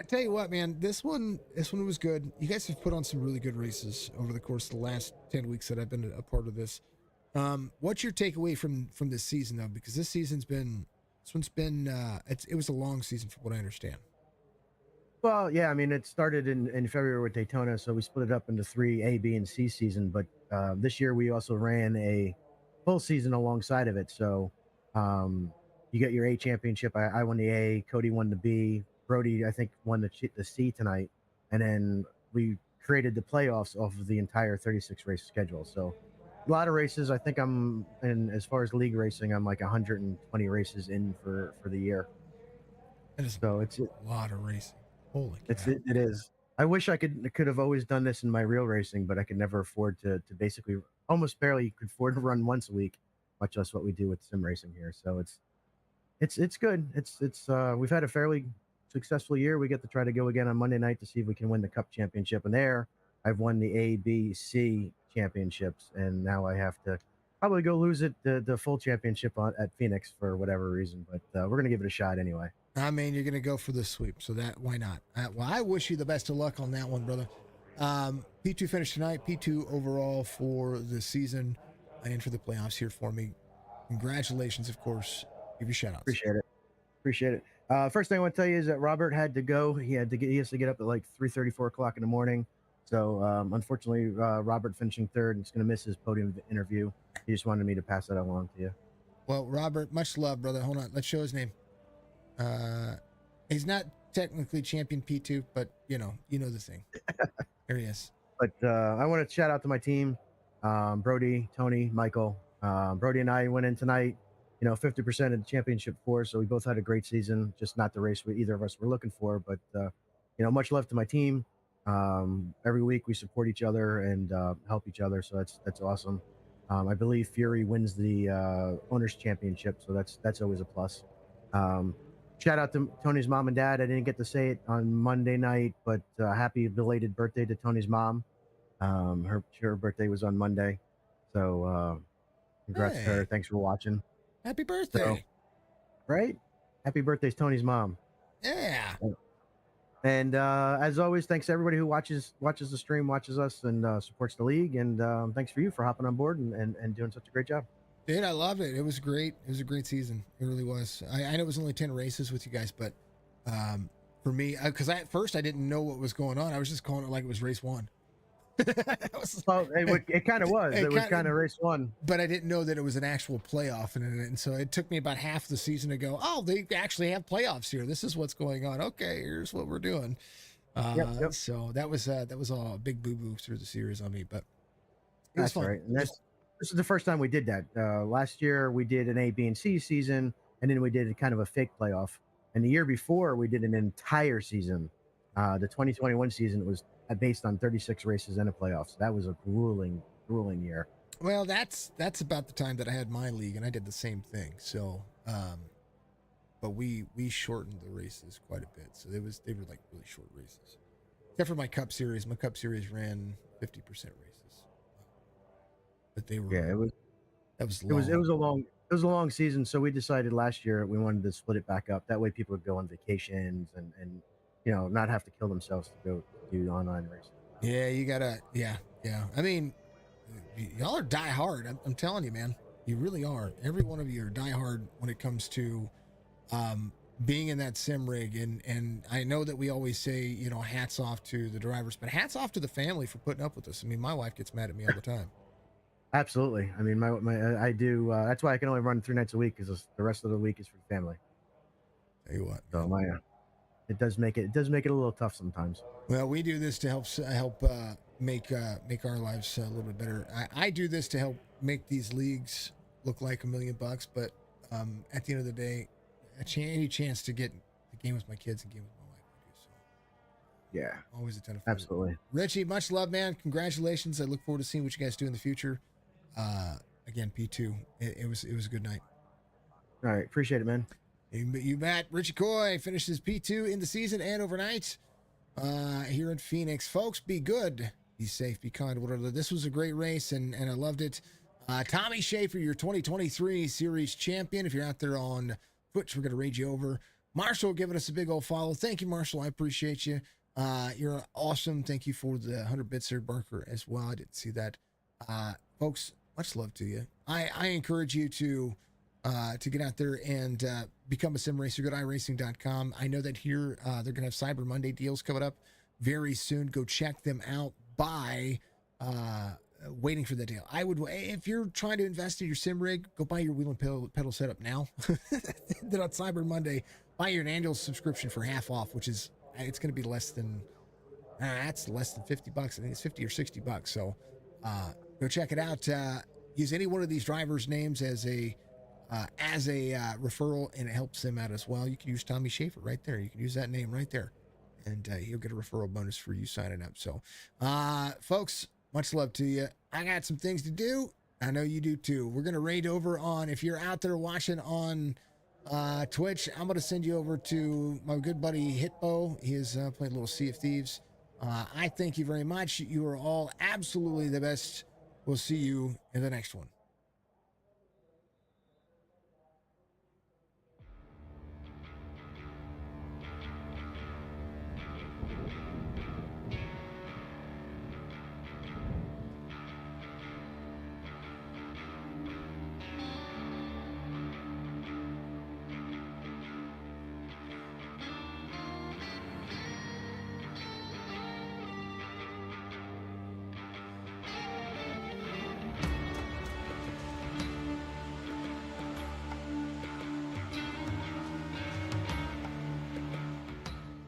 tell you what, man, this one was good. You guys have put on some really good races over the course of the last 10 weeks that I've been a part of this. What's your takeaway from this season though? Because it was a long season from what I understand. Well, yeah, I mean, it started in February with Daytona, so we split it up into 3 A, B, and C season. But this year we also ran a full season alongside of it. So you get your A championship. I won the A, Cody won the B, Brody, I think, won the C tonight. And then we created the playoffs off of the entire 36 race schedule. So a lot of races. I think as far as league racing, I'm like 120 races in for the year. So it's a lot of racing. Holy cow. It is. I wish I could have always done this in my real racing, but I could never afford to basically almost barely could afford to run once a week, much less what we do with sim racing here. So it's good. We've had a fairly successful year. We get to try to go again on Monday night to see if we can win the Cup championship. And there, I've won the A, B, C championships, and now I have to probably go lose the full championship at Phoenix for whatever reason. But we're gonna give it a shot anyway. I mean, you're going to go for the sweep, so why not? Well, I wish you the best of luck on that one, brother. P2 finished tonight, P2 overall for the season and for the playoffs here for me. Congratulations, of course. Give you shout outs. Appreciate it. First thing I want to tell you is that Robert had to go. He has to get up at like 3:30, 4 o'clock in the morning. So unfortunately, Robert finishing third and is going to miss his podium interview. He just wanted me to pass that along to you. Well, Robert, much love, brother. Hold on. Let's show his name. He's not technically champion P2, but you know the thing. There he is. But I want to shout out to my team, Brody, Tony, Michael. Brody and I went in tonight, 50% of the championship for, so we both had a great season, just not the race we either of us were looking for. But, much love to my team. Every week we support each other and help each other, so that's awesome. I believe Fury wins the Owners Championship, so that's always a plus. Shout out to Tony's mom and dad. I didn't get to say it on Monday night, but happy belated birthday to Tony's mom. Her birthday was on Monday, so congrats to her. Thanks for watching. Happy birthday! So, right? Happy birthday, Tony's mom. Yeah. And as always, thanks to everybody who watches the stream, watches us, and supports the league. And thanks for you for hopping on board and doing such a great job. Dude, I love it. It was great. It was a great season. It really was. I know it was only 10 races with you guys, but for me, because at first I didn't know what was going on. I was just calling it like it was race one. Well, it kind of was. It was kind of race one. But I didn't know that it was an actual playoff. And so it took me about half the season to go, oh, they actually have playoffs here. This is what's going on. Okay, here's what we're doing. Yep. So that was all a big boo-boo through the series on me. But it was that's fun. Right. And this is the first time we did that. Last year we did an A, B, and C season, and then we did kind of a fake playoff. And the year before we did an entire season. The 2021 season was based on 36 races and a playoff. So that was a grueling year. Well, that's about the time that I had my league, and I did the same thing. So, but we shortened the races quite a bit. So they were like really short races, except for my Cup Series. My Cup Series ran 50% races, but they were it was a long season. So we decided last year we wanted to split it back up. That way people would go on vacations and not have to kill themselves to go do online racing. Yeah, you gotta. Yeah. I mean, y'all are die hard. I'm telling you, man. You really are. Every one of you are die hard when it comes to being in that sim rig. And I know that we always say, hats off to the drivers, but hats off to the family for putting up with us. I mean, my wife gets mad at me all the time. Absolutely. I mean, I do. That's why I can only run 3 nights a week, because the rest of the week is for the family. Tell you what. So it does make it a little tough sometimes. Well, we do this to help make our lives a little bit better. I do this to help make these leagues look like $1 million, but at the end of the day, any chance to get the game with my kids and game with my wife, I do. So yeah, always a ton of fun. Absolutely. Richie, much love, man. Congratulations. I look forward to seeing what you guys do in the future. Again, P2, it was a good night. All right, appreciate it, man. You bet. Richie Coy finishes P2 in the season and overnight here in Phoenix. Folks, be good, be safe, be kind, whatever. This was a great race, and I loved it. Tommy Schaefer, your 2023 series champion. If you're out there on Twitch, we're going to raid you over. Marshall giving us a big old follow. Thank you, Marshall. I appreciate you. You're awesome. Thank you for the 100 bits there, Barker, as well. I didn't see that. Folks, much love to you. I encourage you to get out there and become a sim racer. Go to iRacing.com. I know that here they're going to have Cyber Monday deals coming up very soon. Go check them out by waiting for the deal. I would, if you're trying to invest in your sim rig, go buy your wheel and pedal setup now. Then on Cyber Monday, buy your annual subscription for half off, which is, it's going to be less than, that's less than $50. I think it's 50 or $60. So go check it out. Use any one of these drivers' names as a referral, and it helps them out as well. You can use Tommy Schaefer right there. You can use that name right there, and you'll get a referral bonus for you signing up. So, folks, much love to you. I got some things to do. I know you do too. We're going to raid over on, if you're out there watching on Twitch, I'm going to send you over to my good buddy Hitbo. He is playing a little Sea of Thieves. I thank you very much. You are all absolutely the best. We'll see you in the next one.